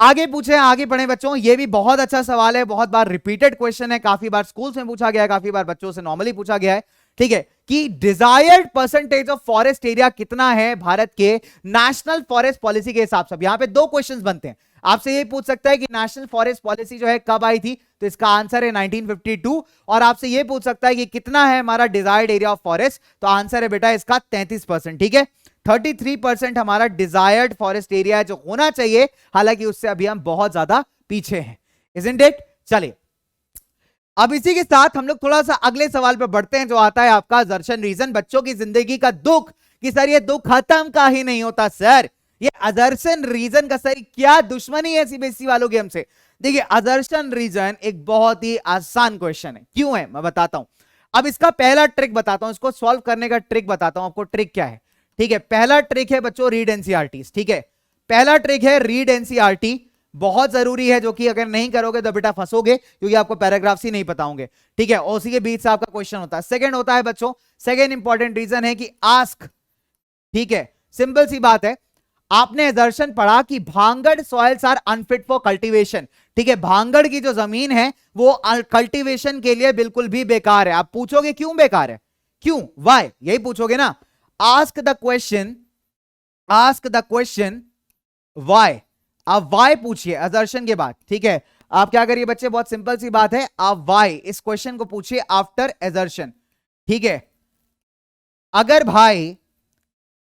आगे पूछे, आगे बढ़े बच्चों। ये भी बहुत अच्छा सवाल है, बहुत बार रिपीटेड क्वेश्चन है, काफी बार स्कूल्स में पूछा गया है, काफी बार बच्चों से नॉर्मली पूछा गया है। ठीक है, कि desired percentage of forest area कितना है भारत के नेशनल फॉरेस्ट पॉलिसी के हिसाब से। यहां पे 2 क्वेश्चंस बनते हैं, आपसे ये पूछ सकता है कि नेशनल फॉरेस्ट पॉलिसी जो है कब आई थी, तो इसका आंसर है 1952। और आपसे ये पूछ सकता है कि कितना है हमारा डिजायर्ड एरिया ऑफ फॉरेस्ट, तो आंसर है बेटा इसका 33%। ठीक है, 33% हमारा डिजायर्ड फॉरेस्ट एरिया जो होना चाहिए, हालांकि उससे अभी हम बहुत ज्यादा पीछे हैं, इजंट इट? चलिए अब इसी के साथ हम लोग थोड़ा सा अगले सवाल पे बढ़ते हैं जो आता है आपका अजर्शन रीजन, बच्चों की जिंदगी का दुख। कि सर ये दुख खत्म का ही नहीं होता सर, ये अजर्शन रीजन का सर क्या दुश्मनी है सीबीएसई वालों की हमसे? देखिए अजर्शन रीजन एक बहुत ही आसान क्वेश्चन है, क्यों है मैं बताता हूं। अब इसका पहला ट्रिक बताता हूं, इसको सॉल्व करने का ट्रिक बताता हूं आपको। ट्रिक क्या है? ठीक है, पहला ट्रिक है बच्चों रीड एनसीईआरटी। ठीक है, पहला ट्रिक है रीड एनसीईआरटी, बहुत जरूरी है, जो कि अगर नहीं करोगे तो बेटा फंसोगे, क्योंकि आपको पैराग्राफ्स ही नहीं पता होंगे। ठीक है, उसी के बीच से आपका क्वेश्चन होता है। सेकंड होता है बच्चों, सेकंड इंपॉर्टेंट रीजन है कि आस्क। ठीक है, सिंपल सी बात है, आपने एजर्शन पढ़ा कि bhangar soils are unfit for cultivation, ठीक है, भांगड़ की जो जमीन है वो कल्टीवेशन के लिए बिल्कुल भी बेकार है। आप पूछोगे क्यों बेकार है, क्यों, वाई, यही पूछोगे ना। Ask the question, ask the question Y, आप वाई पूछिए असर्शन के बाद, ठीक है। आप क्या करिए बच्चे, बहुत सिंपल सी बात है, आप वाई इस क्वेश्चन को पूछिए आफ्टर असर्शन, ठीक है। अगर भाई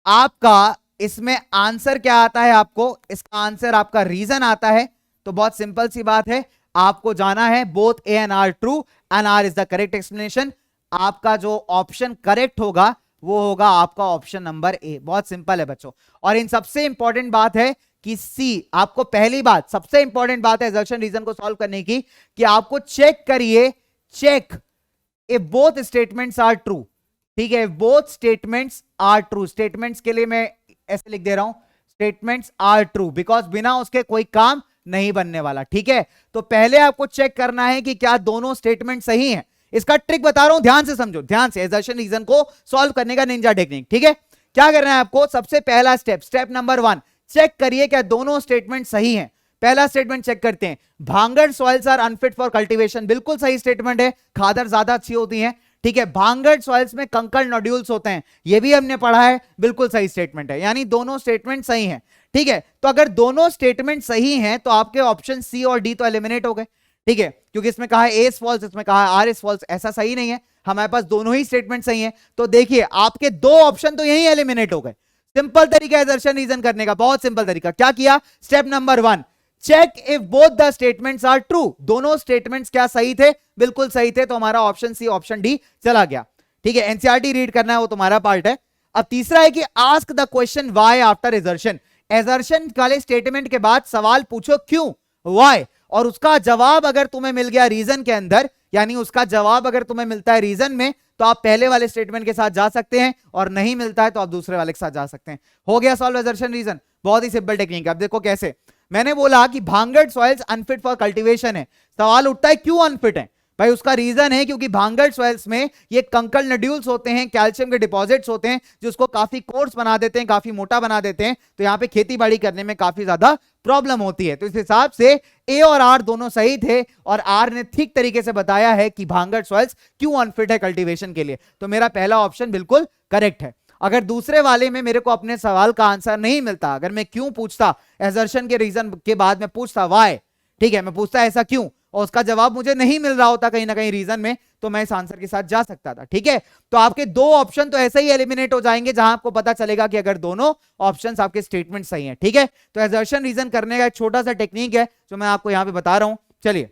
आपका इसमें आंसर क्या आता है, आपको इसका आंसर आपका रीजन आता है, तो बहुत सिंपल सी बात है, आपको जाना है both A and R true and R is the correct explanation. आपका जो ऑप्शन करेक्ट होगा वो होगा आपका ऑप्शन नंबर ए। बहुत सिंपल है बच्चों। और इन सबसे इंपॉर्टेंट बात है कि सी, आपको पहली बात, सबसे इंपॉर्टेंट बात है असर्शन रीजन को सॉल्व करने की, कि आपको चेक करिए, check if both statements are true, ठीक है, both statements are true. Statements के लिए मैं ऐसे लिख दे रहा हूं, स्टेटमेंट्स आर ट्रू, बिकॉज बिना उसके कोई काम नहीं बनने वाला, ठीक है। तो पहले आपको चेक करना है कि क्या दोनों स्टेटमेंट सही हैं। इसका ट्रिक बता रहा हूं, ध्यान से समझो, ध्यान से, असर्शन रीजन को सॉल्व करने का निंजा टेक्निक, ठीक है। क्या करना है आपको, सबसे पहला स्टेप, स्टेप नंबर 1, चेक करिए क्या दोनों स्टेटमेंट सही हैं। पहला स्टेटमेंट चेक करते हैं, bhangar soils are unfit for cultivation, बिल्कुल सही स्टेटमेंट है, खादर ज्यादा अच्छी होती है, ठीक है। भांगड़ सॉइल्स में कंकड़ नोड्यूल्स होते हैं, ये भी हमने पढ़ा है, बिल्कुल सही स्टेटमेंट है, यानी दोनों स्टेटमेंट सही हैं, ठीक है। तो अगर दोनों स्टेटमेंट सही हैं तो आपके ऑप्शन सी और डी तो एलिमिनेट हो गए, ठीक है, क्योंकि इसमें कहा है ए इज फॉल्स, इसमें कहा है आर इज फॉल्स, ऐसा सही नहीं है, हमारे पास दोनों ही स्टेटमेंट सही हैं। तो देखिए आपके दो ऑप्शन तो यही एलिमिनेट हो गए। सिंपल तरीका है असर्शन रीजन करने का, बहुत सिंपल तरीका। क्या किया, step number 1, check if both the statements are true, दोनों स्टेटमेंट्स क्या सही थे, बिल्कुल सही थे, तो हमारा ऑप्शन सी ऑप्शन डी चला गया, ठीक है। एनसीईआरटी रीड करना है वो तुम्हारा पार्ट है। अब तीसरा है कि ask the question why after assertion, assertion वाले स्टेटमेंट के बाद सवाल पूछो क्यों, व्हाई, और उसका जवाब अगर तुम्हें मिल गया रीजन के अंदर, यानी उसका जवाब अगर तुम्हें मिलता है रीजन में, तो आप पहले वाले स्टेटमेंट के साथ जा सकते हैं, और नहीं मिलता है तो आप दूसरे वाले के साथ जा सकते हैं। हो गया सॉल्व असर्शन रीजन, बहुत ही सिंपल टेक्निक है। अब देखो कैसे, मैंने बोला कि bhangar soils unfit for cultivation है, सवाल उठता है क्यों अनफिट है, भाई उसका रीजन है क्योंकि भांगड़ सॉइल्स में ये कंकड़ नोड्यूल्स होते हैं, कैल्शियम के डिपॉजिट्स होते हैं, जो उसको काफी कोर्स बना देते हैं, काफी मोटा बना देते हैं, तो यहां पे खेती बाड़ी करने में काफी ज्यादा प्रॉब्लम होती है। तो इस हिसाब से ए और आर दोनों सही थे, और आर ने ठीक तरीके से बताया है कि भांगड़ सॉइल्स क्यों अनफिट है कल्टीवेशन के लिए, तो मेरा पहला ऑप्शन बिल्कुल करेक्ट है। अगर दूसरे वाले में मेरे को अपने सवाल का आंसर नहीं मिलता, अगर मैं क्यों पूछता, असर्शन के रीजन के बाद मैं पूछता व्हाई, ठीक है, मैं पूछता ऐसा क्यों, और उसका जवाब मुझे नहीं मिल रहा होता कहीं ना कहीं रीजन में, तो मैं इस आंसर के साथ जा सकता था, ठीक है। तो आपके दो ऑप्शन तो ऐसे ही एलिमिनेट हो जाएंगे जहां आपको पता चलेगा कि अगर दोनों ऑप्शंस आपके स्टेटमेंट सही हैं, ठीक है। तो असर्शन रीजन करने का एक छोटा सा टेक्निक है जो मैं आपको यहां पे बता रहा हूं। चलिए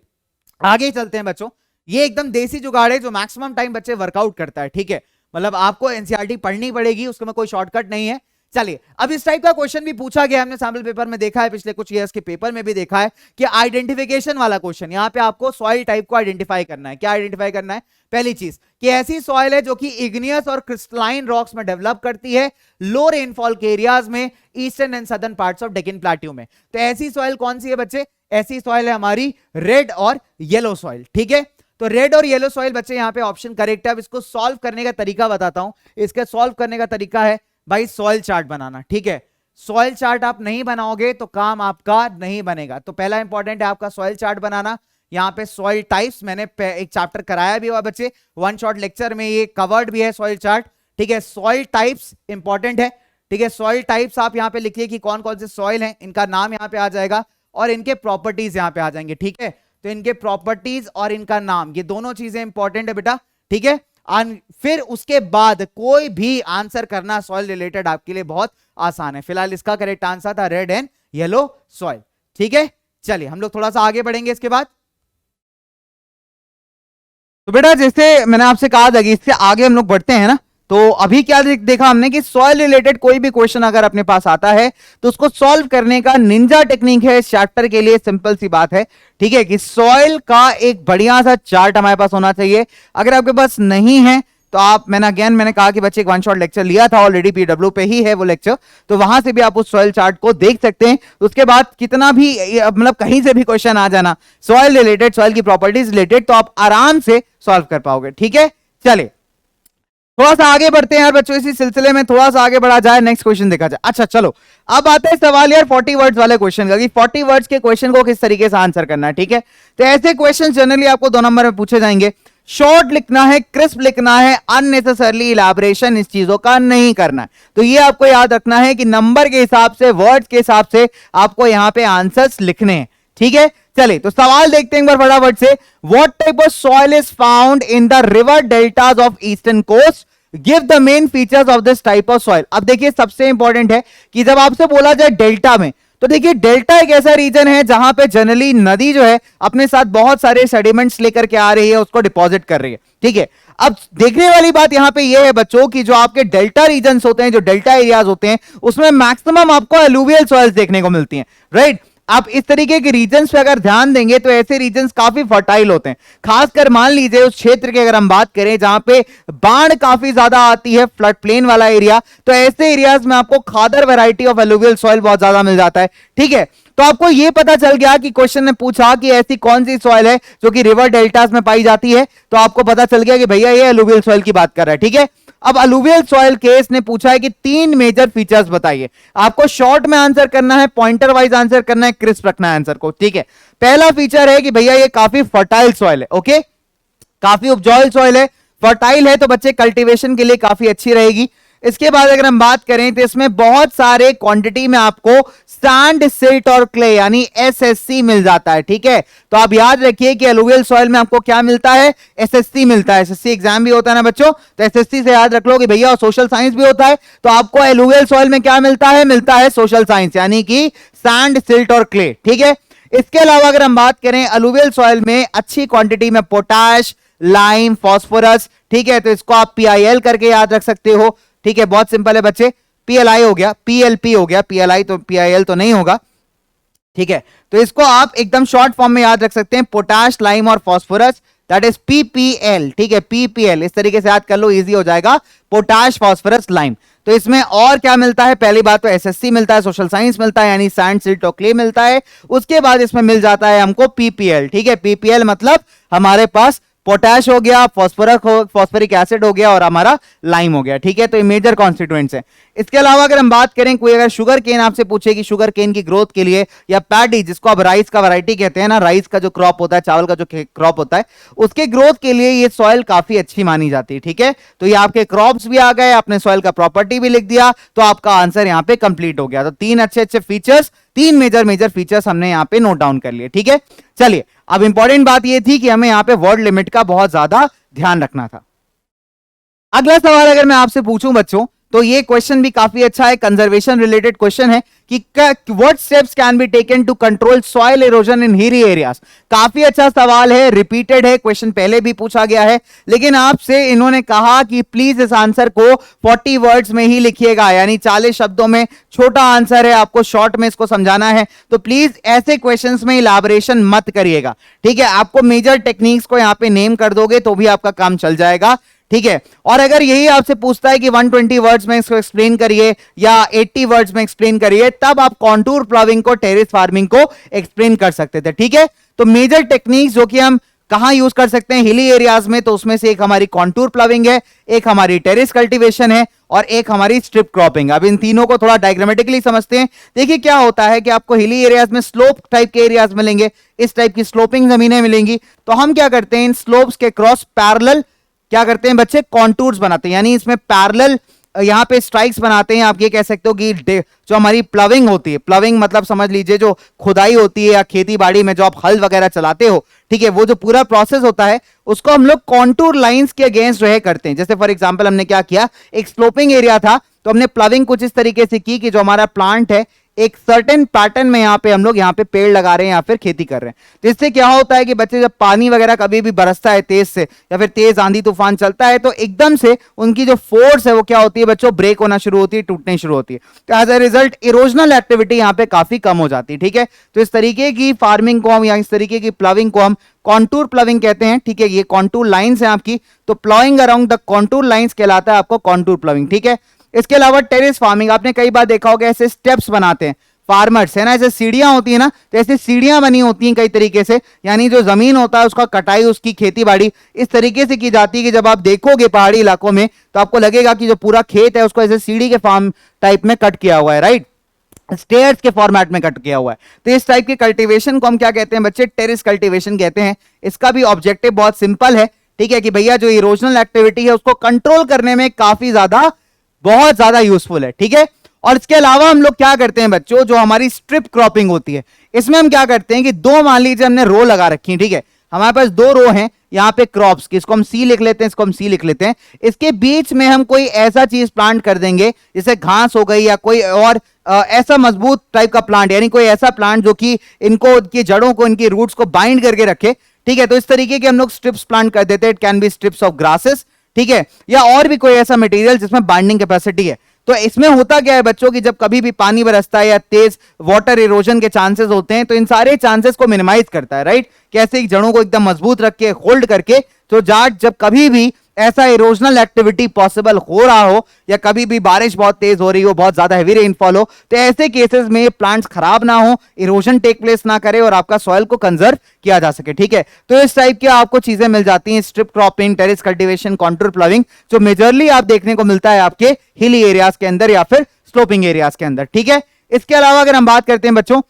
आगे चलते हैं बच्चों, ये एकदम देसी जुगाड़ है जो मैक्सिमम टाइम बच्चे वर्कआउट करता है, ठीक है, मतलब आपको एनसीईआरटी पढ़नी पड़ेगी, उसमें कोई शॉर्टकट नहीं है। चलिए अब इस टाइप का क्वेश्चन भी पूछा गया, हमने सैंपल पेपर में देखा है, पिछले कुछ ईयर्स के पेपर में भी देखा है कि आइडेंटिफिकेशन वाला क्वेश्चन, यहां पे आपको सॉइल टाइप को आइडेंटिफाई करना है। क्या आइडेंटिफाई करना है, पहली चीज कि ऐसी सॉइल है जो कि इग्नियस और क्रिस्टलाइन रॉक्स में डेवलप करती है, लो रेनफॉल के एरियाज में, eastern and southern parts of Deccan plateau में। तो ऐसी सॉइल कौन सी है बच्चे, ऐसी सॉइल है हमारी रेड और येलो सॉइल, ठीक है। तो रेड और येलो सॉइल बच्चे यहां पे ऑप्शन करेक्ट है। अब इसको सॉल्व करने का तरीका बताता हूं। इसके सॉल्व करने का तरीका है भाई सॉइल चार्ट बनाना, ठीक है। सॉइल चार्ट आप नहीं बनाओगे तो काम आपका नहीं बनेगा। तो पहला इंपॉर्टेंट है आपका सॉइल चार्ट बनाना। यहाँ पे सॉइल टाइप्स मैंने एक चैप्टर कराया भी हुआ बच्चे, वन शॉट लेक्चर में ये कवर्ड भी है सॉइल चार्ट, ठीक है। सॉइल टाइप्स इंपॉर्टेंट है, ठीक है। सॉइल टाइप्स आप यहाँ पे लिखिए कि कौन कौन से सॉइल हैं, इनका नाम यहाँ पे आ जाएगा और इनके प्रॉपर्टीज यहाँ पे आ जाएंगे, ठीक है। तो इनके प्रॉपर्टीज और इनका नाम, ये दोनों चीजें इंपॉर्टेंट है बेटा, ठीक है। फिर उसके बाद कोई भी आंसर करना सॉइल रिलेटेड आपके लिए बहुत आसान है। फिलहाल इसका करेक्ट आंसर था रेड एंड येलो सॉइल, ठीक है। चलिए हम लोग थोड़ा सा आगे बढ़ेंगे इसके बाद। तो बेटा जैसे मैंने आपसे कहा था कि इससे आगे हम लोग बढ़ते हैं ना, तो अभी क्या देखा हमने कि सॉइल रिलेटेड कोई भी क्वेश्चन अगर अपने पास आता है तो उसको सॉल्व करने का निंजा टेक्निक है इस चैप्टर के लिए। सिंपल सी बात है, ठीक है, कि सॉइल का एक बढ़िया सा चार्ट हमारे पास होना चाहिए। अगर आपके पास नहीं है तो आप, मैंने कहा कि बच्चे एक वन शॉट लेक्चर लिया था ऑलरेडी, पीडब्ल्यू पे ही है वो लेक्चर, तो वहां से भी आप उस सॉइल चार्ट को देख सकते हैं। उसके बाद कितना भी मतलब कहीं से भी क्वेश्चन आ जाना सॉइल रिलेटेड, सॉइल की प्रॉपर्टीज रिलेटेड, तो आप आराम से सॉल्व कर पाओगे, ठीक है। चलिए थोड़ा सा आगे बढ़ते हैं यार बच्चों, इसी सिलसिले में थोड़ा सा आगे बढ़ा जाए, नेक्स्ट क्वेश्चन देखा जाए। अच्छा चलो, अब आता है सवाल यार 40 वर्ड्स वाले क्वेश्चन का, कि 40 वर्ड्स के क्वेश्चन को किस तरीके से आंसर करना है। ठीक है, तो ऐसे क्वेश्चन जनरली आपको 2 नंबर में पूछे जाएंगे। शॉर्ट लिखना है, क्रिस्प लिखना है, अननेसेसरली इलैबोरेशन इस चीजों का नहीं करना है। तो ये आपको याद रखना है कि नंबर के हिसाब से, वर्ड्स के हिसाब से आपको यहां पे आंसर्स लिखने हैं। ठीक है, चलिए तो सवाल देखते हैं एक बार फटाफट से। What type of soil is found in the river deltas of eastern coast, give the main features of this type of soil. अब देखिए सबसे इंपॉर्टेंट है कि जब आपसे बोला जाए डेल्टा में, तो देखिए डेल्टा एक ऐसा रीजन है जहां पे जनरली नदी जो है अपने साथ बहुत सारे सेडिमेंट्स लेकर के आ रही है, उसको डिपॉजिट कर रही है। ठीक है, अब देखने वाली बात यहां पे ये है बच्चों कि जो आपके डेल्टा रीजन्स होते हैं, जो डेल्टा एरियाज होते हैं, उसमें मैक्सिमम आपको एलुवियल सॉइल्स देखने को मिलती हैं, राइट। आप इस तरीके के रीजन्स पे अगर ध्यान देंगे तो ऐसे रीजन्स काफी फर्टाइल होते हैं। खासकर मान लीजिए उस क्षेत्र की अगर हम बात करें जहां पे बाढ़ काफी ज्यादा आती है, फ्लड प्लेन वाला एरिया, तो ऐसे एरियाज में आपको खादर वैरायटी ऑफ एलुवियल सॉइल बहुत ज्यादा मिल जाता है। ठीक है, तो आपको यह पता चल गया कि क्वेश्चन ने पूछा कि ऐसी कौन सी सॉइल है जो कि रिवर डेल्टास में पाई जाती है, तो आपको पता चल गया कि भैया ये एलुवियल सॉइल की बात कर रहा है। ठीक है, अब अलुवियल सॉइल केस ने पूछा है कि 3 मेजर फीचर्स बताइए। आपको शॉर्ट में आंसर करना है, पॉइंटर वाइज आंसर करना है, क्रिस्प रखना है आंसर को। ठीक है, पहला फीचर है कि भैया ये काफी फर्टाइल सॉइल है। ओके, काफी उपजाऊ सॉइल है, फर्टाइल है, तो बच्चे कल्टीवेशन के लिए काफी अच्छी रहेगी। इसके बाद अगर हम बात करें तो इसमें बहुत सारे क्वांटिटी में आपको सैंड, सिल्ट और क्ले यानी एसएससी मिल जाता है। ठीक है, तो आप याद रखिए कि एलुवियल सॉइल में आपको क्या मिलता है, एसएससी मिलता है। एसएससी एग्जाम भी होता है ना बच्चों, तो एसएससी से याद रख लो कि भैया सोशल साइंस भी होता है, तो आपको एलुवियल सॉइल में क्या मिलता है, मिलता है सोशल साइंस यानी कि सैंड, सिल्ट और क्ले। ठीक है, इसके अलावा अगर हम बात करें एलुवियल सॉइल में अच्छी क्वांटिटी में पोटाश, लाइम, फास्फोरस। ठीक है, तो इसको आप पीआईएल करके याद रख सकते हो। ठीक है, बहुत सिंपल है बच्चे, पीएलआई हो गया, पीएलपी हो गया, पीएलआई तो पीआईएल तो नहीं होगा। ठीक है, तो इसको आप एकदम शॉर्ट फॉर्म में याद रख सकते हैं, पोटाश, लाइम और फास्फोरस, दैट इज पीपीएल। ठीक है, पीपीएल इस तरीके से याद कर लो, इजी हो जाएगा, पोटाश, फास्फोरस, लाइम। तो इसमें और क्या मिलता है, पहली बात तो एसएससी मिलता है, सोशल साइंस मिलता है यानी सैंड, सिल्ट और क्ले मिलता है। उसके बाद इसमें मिल जाता है हमको पीपीएल। ठीक है, पीपीएल मतलब हमारे पास पोटैश हो गया, फॉस्फोरिक एसिड हो गया और हमारा लाइम हो गया। ठीक है, तो ये मेजर कॉन्स्टिट्यूएंट्स हैं। इसके अलावा अगर हम बात करें, कोई अगर शुगर केन आपसे पूछे कि शुगर केन की ग्रोथ के लिए, या पैडी जिसको आप राइस का वैरायटी कहते हैं ना, राइस का जो क्रॉप होता है, चावल का जो क्रॉप होता है, उसके ग्रोथ के लिए ये सॉइल काफी अच्छी मानी जाती है। ठीक है, तो ये आपके क्रॉप्स भी आ गए, आपने सॉइल का प्रॉपर्टी भी लिख दिया, तो आपका आंसर यहाँ पे कंप्लीट हो गया। तो 3 अच्छे फीचर्स, 3 मेजर फीचर्स हमने यहाँ पे नोट डाउन कर लिए। ठीक है, चलिए अब इंपॉर्टेंट बात ये थी कि हमें यहाँ पे वर्ड लिमिट का बहुत ज्यादा ध्यान रखना था। अगला सवाल अगर मैं आपसे पूछूं बच्चों, तो ये क्वेश्चन भी काफी अच्छा है, कंजर्वेशन रिलेटेड क्वेश्चन है कि what steps can be taken to control soil erosion in hilly areas. काफी अच्छा सवाल है, रिपीटेड है, क्वेश्चन पहले भी पूछा गया है, लेकिन आपसे इन्होंने कहा कि प्लीज इस आंसर को 40 वर्ड्स में ही लिखिएगा, यानी 40 शब्दों में। छोटा आंसर है, आपको शॉर्ट में इसको समझाना है, तो प्लीज ऐसे क्वेश्चंस में इलैबोरेशन मत करिएगा। ठीक है, आपको मेजर टेक्निक्स को यहां पे नेम कर दोगे तो भी आपका काम चल जाएगा। ठीक है, और अगर यही आपसे पूछता है कि 120 वर्ड्स में इसको एक्सप्लेन करिए या 80 वर्ड्स में एक्सप्लेन करिए, तब आप कॉन्टूर प्लाविंग को, टेरेस फार्मिंग को एक्सप्लेन कर सकते थे। ठीक है, तो मेजर टेक्निक्स जो कि हम कहां यूज कर सकते हैं हिली एरियाज में, तो उसमें से एक हमारी कॉन्टूर प्लाविंग है, एक हमारी टेरेस कल्टीवेशन है और एक हमारी स्ट्रिप क्रॉपिंग। अब इन तीनों को थोड़ा डायग्रामेटिकली समझते हैं। देखिए क्या होता है कि आपको हिली एरियाज में स्लोप टाइप के एरियाज मिलेंगे, इस टाइप की स्लोपिंग जमीनें मिलेंगी, तो हम क्या करते हैं, इन स्लोप्स के क्रॉस पैरेलल क्या करते हैं बच्चे, कॉन्टूर्स बनाते हैं, यानी इसमें पैरेलल यहां पे स्ट्राइक्स बनाते हैं। आप ये कह सकते हो कि जो हमारी प्लविंग होती है, प्लविंग मतलब समझ लीजिए जो खुदाई होती है या खेती बाड़ी में जो आप हल वगैरह चलाते हो, ठीक है, वो जो पूरा प्रोसेस होता है उसको हम लोग कॉन्टूर लाइंस के अगेंस्ट जो है करते हैं। जैसे फॉर एग्जांपल हमने क्या किया, एक स्लोपिंग एरिया था तो हमने प्लविंग कुछ इस तरीके से की कि जो हमारा प्लांट है एक सर्टेन पैटर्न में यहाँ पे हम लोग यहाँ पे पेड़ लगा रहे हैं या फिर खेती कर रहे हैं। तो इससे क्या होता है कि बच्चे जब पानी वगैरह कभी भी बरसता है तेज से या फिर तेज आंधी तूफान चलता है, तो एकदम से उनकी जो फोर्स है वो क्या होती है बच्चों, ब्रेक होना शुरू होती है, टूटने शुरू होती है। तो as a result erosional activity यहाँ पे काफी कम हो जाती है। ठीक है, तो इस तरीके की फार्मिंग को हम या इस तरीके की प्लविंग को हम कॉन्टूर प्लविंग कहते हैं। ठीक है, ये कॉन्टूर लाइंस है आपकी, तो ploughing around the contour lines कहलाता है आपको कॉन्टूर प्लविंग। ठीक है, इसके अलावा टेरेस फार्मिंग आपने कई बार देखा होगा, ऐसे स्टेप्स बनाते हैं। फार्मर्स है ना, ऐसे सीढ़ियां होती है ना, तो ऐसे सीढ़ियां बनी होती हैं कई तरीके से, यानी जो जमीन होता है उसका कटाई, उसकी खेती बाड़ी इस तरीके से की जाती है कि जब आप देखोगे पहाड़ी इलाकों में तो आपको लगेगा कि जो पूरा खेत है उसको ऐसे सीढ़ी के फॉर्म टाइप में कट किया हुआ है, राइट, स्टेयर्स के फॉर्मेट में कट किया हुआ है। तो इस टाइप के कल्टीवेशन को हम क्या कहते हैं बच्चे, टेरेस कल्टीवेशन कहते हैं। इसका भी ऑब्जेक्टिव बहुत सिंपल है, ठीक है, कि भैया जो इरोजनल एक्टिविटी है उसको कंट्रोल करने में काफी ज्यादा, बहुत ज्यादा यूजफुल है, ठीक है। और इसके अलावा हम लोग क्या करते हैं बच्चों, जो हमारी स्ट्रिप क्रॉपिंग होती है, इसमें हम क्या करते हैं कि दो, मान लीजिए हमने रो लगा रखी है, ठीक है, हमारे पास दो रो हैं यहाँ पे क्रॉप्स की, इसको हम सी लिख लेते हैं, इसको हम सी लिख लेते हैं। इसके बीच में हम कोई ऐसा चीज प्लांट कर देंगे जैसे घास हो गई या कोई और ऐसा मजबूत टाइप का प्लांट, यानी कोई ऐसा प्लांट जो कि इनको, इनकी जड़ों को, इनकी रूट्स को बाइंड करके रखे, ठीक है। तो इस तरीके के हम लोग स्ट्रिप्स प्लांट कर देते हैं। It can be strips of grasses, ठीक है, या और भी कोई ऐसा मटेरियल जिसमें बाइंडिंग कैपेसिटी है। तो इसमें होता क्या है बच्चों की, जब कभी भी पानी बरसता है या तेज वाटर इरोजन के चांसेस होते हैं तो इन सारे चांसेस को मिनिमाइज करता है, राइट, कैसे जड़ों को एकदम मजबूत रख के, होल्ड करके, तो जाट जब कभी भी ऐसा इरोजनल एक्टिविटी पॉसिबल हो रहा हो या कभी भी बारिश बहुत तेज हो रही हो, बहुत ज्यादा हैवी रेनफॉल हो, तो ऐसे केसेस में प्लांट्स खराब ना हो, इरोजन टेक प्लेस ना करे और आपका सॉइल को कंजर्व किया जा सके, ठीक है। तो इस टाइप की आपको चीजें मिल जाती हैं, strip cropping, terrace cultivation, contour ploughing, जो मेजरली आप देखने को मिलता है आपके हिली एरियाज के अंदर या फिर स्लोपिंग एरियाज के अंदर, ठीक है। इसके अलावा अगर हम बात करते हैं बच्चों,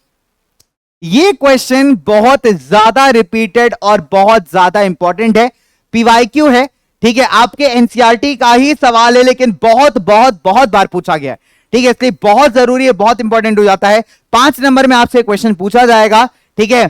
ये क्वेश्चन बहुत ज्यादा रिपीटेड और बहुत ज्यादा इंपॉर्टेंट है, पीवाईक्यू है, ठीक है, आपके एनसीईआरटी का ही सवाल है, लेकिन बहुत बहुत बहुत बार पूछा गया है, ठीक है, इसलिए बहुत जरूरी है, बहुत इंपॉर्टेंट हो जाता है। 5 नंबर में आपसे क्वेश्चन पूछा जाएगा, ठीक है।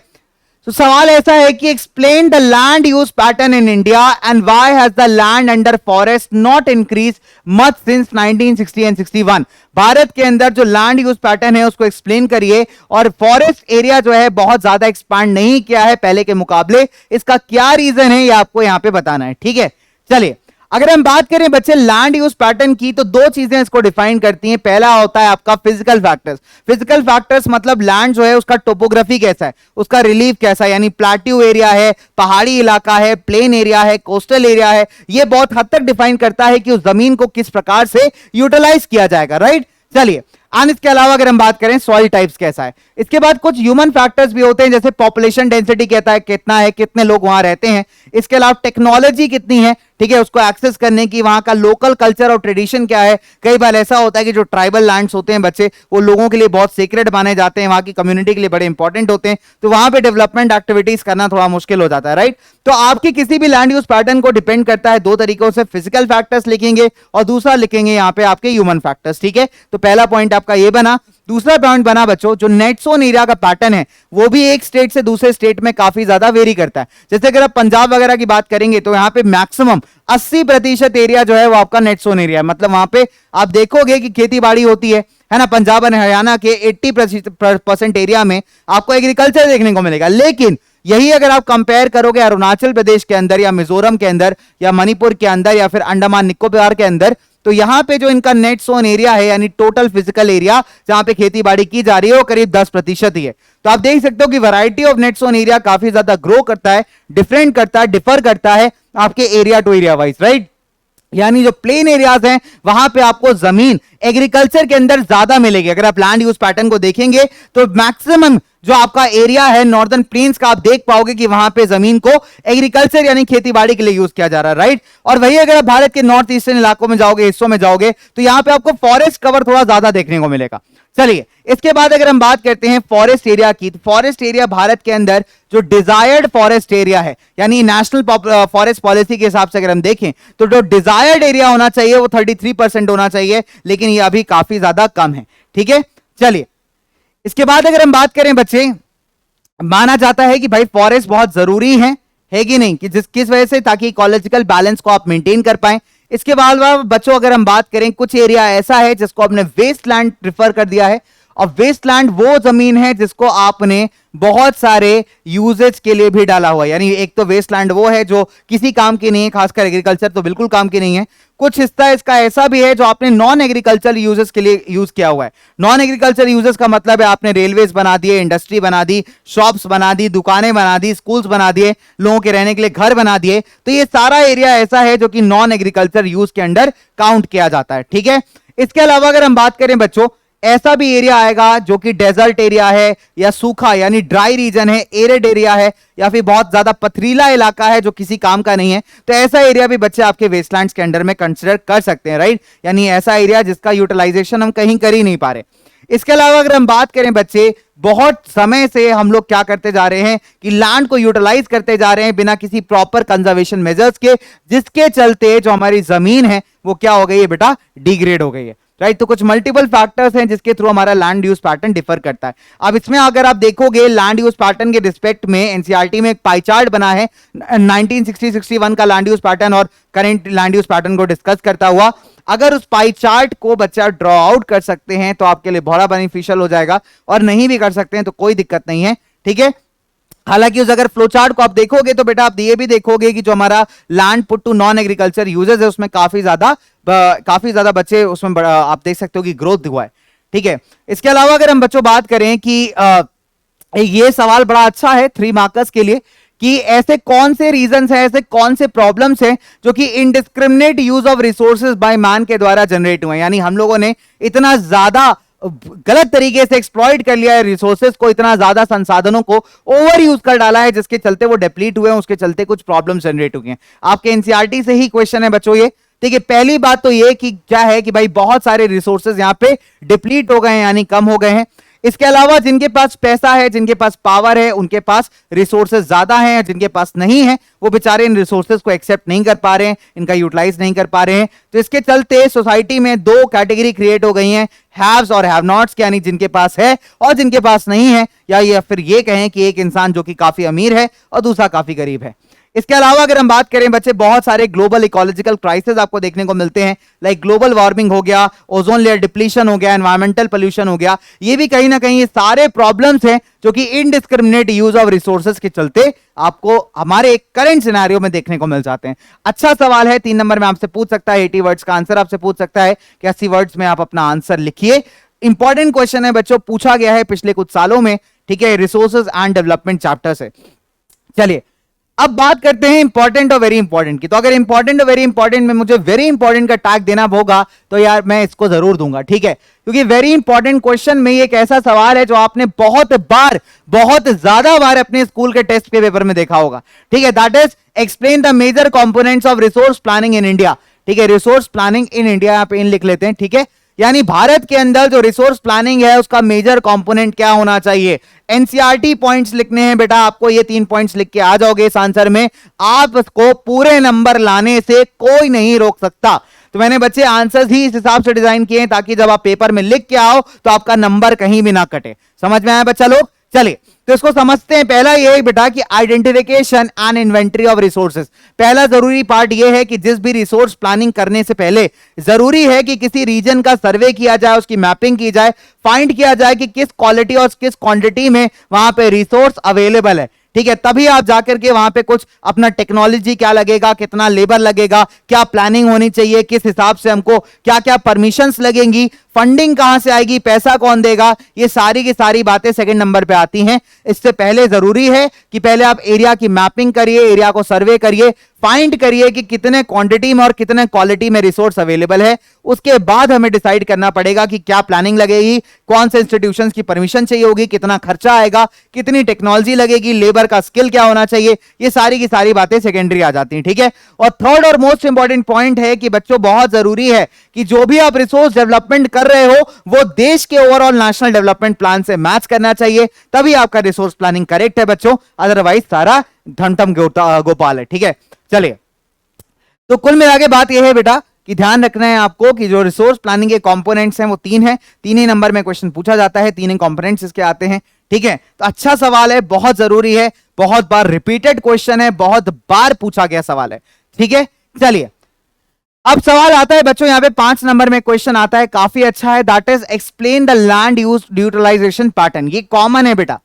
तो सवाल ऐसा है कि explain the land use pattern in India and why has the land under forest not increase much since 1960 and 61। Bharat के अंदर जो लैंड यूज पैटर्न है उसको एक्सप्लेन करिए, और फॉरेस्ट एरिया जो है बहुत ज्यादा एक्सपांड नहीं किया है पहले के मुकाबले, इसका क्या रीजन है ये आपको यहां पे बताना है, ठीक है। चलिए, अगर हम बात करें बच्चे लैंड यूज पैटर्न की, तो दो चीजें इसको डिफाइन करती हैं। पहला होता है आपका फिजिकल फैक्टर्स। फिजिकल फैक्टर्स मतलब लैंड जो है उसका टोपोग्राफी कैसा है, उसका रिलीफ कैसा है, यानी प्लेट्यू एरिया है, पहाड़ी इलाका है, प्लेन एरिया है, कोस्टल एरिया है, ये बहुत हद तक डिफाइन करता है कि उस जमीन को किस प्रकार से यूटिलाइज किया जाएगा, राइट। चलिए, और इसके अलावा अगर हम बात करें सॉइल टाइप्स कैसा है, इसके बाद कुछ ह्यूमन फैक्टर्स भी होते हैं, जैसे पॉपुलेशन डेंसिटी कहता है कितना है, कितने लोग वहां रहते हैं, इसके अलावा टेक्नोलॉजी कितनी है, ठीक है, उसको एक्सेस करने की, वहां का लोकल कल्चर और ट्रेडिशन क्या है। कई बार ऐसा होता है कि जो ट्राइबल लैंड्स होते हैं बच्चे, वो लोगों के लिए बहुत सीक्रेट माने जाते हैं, वहां की कम्युनिटी के लिए बड़े इंपॉर्टेंट होते हैं, तो वहां पे डेवलपमेंट एक्टिविटीज करना थोड़ा मुश्किल हो जाता है, राइट। तो आपकी किसी भी लैंड यूज पैटर्न को डिपेंड करता है दो तरीकों से, फिजिकल फैक्टर्स लिखेंगे और दूसरा लिखेंगे यहाँ पे आपके ह्यूमन फैक्टर्स, ठीक है। तो पहला पॉइंट आपका ये बना। दूसरा पॉइंट बना बच्चों, जो नेट जोन एरिया का पैटर्न है वो भी एक स्टेट से दूसरे स्टेट में काफी ज्यादा वेरी करता है। जैसे अगर आप पंजाब वगैरह की बात करेंगे तो यहाँ पे मैक्सिमम 80% एरिया जो है वो आपका नेट जोन एरिया है, मतलब वहां पे आप देखोगे कि खेती बाड़ी होती है ना। पंजाब और हरियाणा के 80% एरिया में आपको एग्रीकल्चर देखने को मिलेगा, लेकिन यही अगर आप कंपेयर करोगे अरुणाचल प्रदेश के अंदर या मिजोरम के अंदर या मणिपुर के अंदर या फिर अंडमान निकोबार के अंदर, तो यहां पे जो इनका नेट जोन एरिया है, यानी टोटल फिजिकल एरिया जहां पे खेती बाड़ी की जा रही है, वो करीब 10% ही है। तो आप देख सकते हो कि variety of net zone area काफी ज्यादा ग्रो करता है, डिफरेंट करता है, डिफर करता है आपके area to area wise, right. यानी जो प्लेन एरियाज हैं वहां पे आपको जमीन एग्रीकल्चर के अंदर ज्यादा मिलेगी। अगर आप लैंड यूज पैटर्न को देखेंगे तो मैक्सिमम जो आपका एरिया है नॉर्दर्न प्लेन्स का, आप देख पाओगे कि वहां पे जमीन को एग्रीकल्चर यानी खेतीबाड़ी के लिए यूज किया जा रहा है, राइट। और वही अगर आप भारत के नॉर्थ ईस्टर्न इलाकों में जाओगे, हिस्सों में जाओगे, तो यहां पे आपको फॉरेस्ट कवर थोड़ा ज्यादा देखने को मिलेगा। चलिए, इसके बाद अगर हम बात करते हैं फॉरेस्ट एरिया की, तो फॉरेस्ट एरिया भारत के अंदर जो डिजायर्ड फॉरेस्ट एरिया है, यानी नेशनल फॉरेस्ट पॉलिसी के हिसाब से अगर हम देखें तो जो डिजायर्ड एरिया होना चाहिए वो 33% होना चाहिए, लेकिन ये अभी काफी ज्यादा कम है, ठीक है। चलिए, इसके बाद अगर हम बात करें बच्चे, माना जाता है कि भाई फॉरेस्ट बहुत जरूरी है कि नहीं, कि किस वजह से, ताकि इकोलॉजिकल बैलेंस को आप मेंटेन कर पाएं। इसके बाद बच्चों अगर हम बात करें, कुछ एरिया ऐसा है जिसको आपने वेस्टलैंड प्रिफर कर दिया है, और वेस्टलैंड वो जमीन है जिसको आपने बहुत सारे यूजेज के लिए भी डाला हुआ है। यानी एक तो वेस्टलैंड वो है जो किसी काम की नहीं है, खासकर एग्रीकल्चर तो बिल्कुल काम की नहीं है। कुछ हिस्सा इसका ऐसा भी है जो आपने नॉन एग्रीकल्चर यूजेस के लिए यूज किया हुआ है। नॉन एग्रीकल्चर यूजेस का मतलब है आपने रेलवेज बना दिए, इंडस्ट्री बना दी, शॉप्स बना दी, दुकानें बना दी, स्कूल्स बना दिए, लोगों के रहने के लिए घर बना दिए। तो ये सारा एरिया ऐसा है जो कि नॉन एग्रीकल्चर यूज के अंडर काउंट किया जाता है, ठीक है। इसके अलावा अगर हम बात करें बच्चों, ऐसा भी एरिया आएगा जो कि डेजर्ट एरिया है या सूखा यानी ड्राई रीजन है, एरिड एरिया है, या फिर बहुत ज्यादा पथरीला इलाका है जो किसी काम का नहीं है, तो ऐसा एरिया भी बच्चे आपके वेस्टलैंड्स के अंडर में कंसिडर कर सकते हैं, राइट। यानी ऐसा एरिया जिसका यूटिलाइजेशन हम कहीं कर ही नहीं पा रहे। इसके अलावा अगर हम बात करें बच्चे, बहुत समय से हम लोग क्या करते जा रहे हैं कि लैंड को यूटिलाइज करते जा रहे हैं बिना किसी प्रॉपर कंजर्वेशन मेजर्स के, जिसके चलते जो हमारी जमीन है वो क्या हो गई है बेटा, डिग्रेड हो गई है, राइट। तो कुछ मल्टीपल फैक्टर्स हैं जिसके थ्रू हमारा लैंड यूज पैटर्न डिफर करता है। अब इसमें अगर आप देखोगे लैंड यूज पैटर्न के रिस्पेक्ट में एनसीईआरटी में एक पाई चार्ट बना है 1960-61 का लैंड यूज पैटर्न और करंट लैंड यूज पैटर्न को डिस्कस करता हुआ। अगर उस पाई चार्ट को बच्चा ड्रॉ आउट कर सकते हैं तो आपके लिए बड़ा बेनिफिशियल हो जाएगा, और नहीं भी कर सकते हैं तो कोई दिक्कत नहीं है, ठीक है। हालांकि उस अगर फ्लो चार्ट को आप देखोगे तो बेटा आप ये भी देखोगे कि जो हमारा land put to non agriculture uses है उसमें काफी ज्यादा बच्चे उसमें आप देख सकते हो कि ग्रोथ हुआ है, ठीक है। इसके अलावा अगर हम बच्चों बात करें कि ये सवाल बड़ा अच्छा है 3 मार्कर्स के लिए कि ऐसे कौन से रीजंस हैं, ऐसे कौन से प्रॉब्लम्स हैं जो कि indiscriminate use of resources by man के द्वारा जनरेट हुए हैं, यानी हम लोगों ने इतना ज्यादा गलत तरीके से एक्सप्लॉइट कर लिया है रिसोर्सेज को, इतना ज्यादा संसाधनों को ओवर यूज कर डाला है जिसके चलते वो डिप्लीट हुए हैं, उसके चलते कुछ प्रॉब्लम जनरेट हुई हैं। आपके एनसीईआरटी से ही क्वेश्चन है बच्चों ये, ठीक है। पहली बात तो ये कि क्या है कि भाई बहुत सारे रिसोर्सेज यहां पे डिप्लीट हो गए हैं यानी कम हो गए हैं। इसके अलावा जिनके पास पैसा है, जिनके पास पावर है, उनके पास रिसोर्सेज ज्यादा हैं, जिनके पास नहीं है वो बेचारे इन रिसोर्सेज को एक्सेप्ट नहीं कर पा रहे हैं, इनका यूटिलाइज नहीं कर पा रहे हैं। तो इसके चलते सोसाइटी में 2 कैटेगरी क्रिएट हो गई हैं, हैव्स और हैव नॉट्स, यानी जिनके पास है और जिनके पास नहीं है, या फिर ये कहें कि एक इंसान जो कि काफी अमीर है और दूसरा काफी गरीब है। इसके अलावा अगर हम बात करें बच्चे, बहुत सारे ग्लोबल इकोलॉजिकल क्राइसिस आपको देखने को मिलते हैं, लाइक ग्लोबल वार्मिंग हो गया, ओजोन लेयर डिप्लीशन हो गया, एनवायरमेंटल पोल्यूशन हो गया। ये भी कहीं ना कहीं ये सारे प्रॉब्लम्स हैं जो कि इनडिस्क्रिमिनेट यूज ऑफ रिसोर्सेज के चलते आपको हमारे करंट सिनेरियो में देखने को मिल जाते हैं। अच्छा सवाल है, 3 नंबर में आपसे पूछ सकता है, 80 वर्ड्स का आंसर आपसे पूछ सकता है कि 80 वर्ड्स में आप अपना आंसर लिखिए। इंपॉर्टेंट क्वेश्चन है बच्चों, पूछा गया है पिछले कुछ सालों में, ठीक है, रिसोर्सेज एंड डेवलपमेंट चैप्टर से। चलिए अब बात करते हैं इंपॉर्टेंट और वेरी इंपॉर्टेंट की। तो अगर इंपॉर्टेंट और वेरी इंपॉर्टेंट में मुझे वेरी इंपॉर्टेंट का टैग देना होगा तो यार मैं इसको जरूर दूंगा, ठीक है, क्योंकि वेरी इंपॉर्टेंट क्वेश्चन में एक ऐसा सवाल है जो आपने बहुत ज्यादा बार अपने स्कूल के टेस्ट के पेपर में देखा होगा, ठीक है। That is explain the major components of resource planning in India, ठीक है। रिसोर्स प्लानिंग इन इंडिया यहां पे इन लिख लेते हैं, ठीक है। यानी भारत के अंदर जो रिसोर्स प्लानिंग है उसका मेजर कंपोनेंट क्या होना चाहिए। एनसीईआरटी पॉइंट्स लिखने हैं बेटा आपको, ये 3 पॉइंट्स लिख के आ जाओगे इस आंसर में, आपको पूरे नंबर लाने से कोई नहीं रोक सकता। तो मैंने बच्चे आंसर्स ही इस हिसाब से डिजाइन किए हैं ताकि जब आप पेपर में लिख के आओ तो आपका नंबर कहीं भी ना कटे। समझ में आया बच्चा लोग? चलिए तो इसको समझते हैं। पहला ये है बेटा कि identification and inventory of resources. पहला जरूरी पार्ट ये है कि जिस भी रिसोर्स प्लानिंग करने से पहले जरूरी है कि किसी रीजन का सर्वे किया जाए, उसकी मैपिंग की जाए, फाइंड किया जाए कि किस क्वालिटी और किस क्वांटिटी में वहां पे रिसोर्स अवेलेबल है, ठीक है। तभी आप जाकर के वहां पे कुछ अपना टेक्नोलॉजी क्या लगेगा, कितना लेबर लगेगा, क्या प्लानिंग होनी चाहिए, किस हिसाब से हमको क्या क्या परमिशंस लगेंगी, फंडिंग कहां से आएगी, पैसा कौन देगा, ये सारी की सारी बातें सेकंड नंबर पे आती हैं। इससे पहले जरूरी है कि पहले आप एरिया की मैपिंग करिए, एरिया को सर्वे करिए, फाइंड करिए कि कितने क्वांटिटी में और कितने क्वालिटी में रिसोर्स अवेलेबल है। उसके बाद हमें डिसाइड करना पड़ेगा कि क्या प्लानिंग लगेगी, कौन से इंस्टीट्यूशंस की परमिशन चाहिए होगी, कितना खर्चा आएगा, कितनी टेक्नोलॉजी लगेगी, लेबर का स्किल क्या होना चाहिए, ये सारी की सारी बातें सेकेंडरी आ जाती हैं, ठीक है। और थर्ड और मोस्ट इंपॉर्टेंट पॉइंट है कि बच्चों बहुत जरूरी है कि जो भी आप रिसोर्स डेवलपमेंट कर रहे हो वो देश के ओवरऑल नेशनल डेवलपमेंट प्लान से मैच करना चाहिए, तभी आपका रिसोर्स प्लानिंग करेक्ट है बच्चों, अदरवाइज सारा धमठम गोपाल है, ठीक है। चलिए तो कुल मिला के बात यह है बेटा कि ध्यान रखना है आपको कि जो रिसोर्स प्लानिंग के कंपोनेंट्स हैं वो 3 हैं, 3 ही नंबर में क्वेश्चन पूछा जाता है, 3 ही कंपोनेंट्स इसके आते हैं, ठीक है। तो अच्छा सवाल है, बहुत जरूरी है, बहुत बार रिपीटेड क्वेश्चन है, बहुत बार पूछा गया सवाल है, ठीक है। चलिए अब सवाल आता है बच्चों, यहां पे 5 नंबर में क्वेश्चन आता है, काफी अच्छा है, that is explain the land use utilisation pattern. ये कॉमन है बेटा,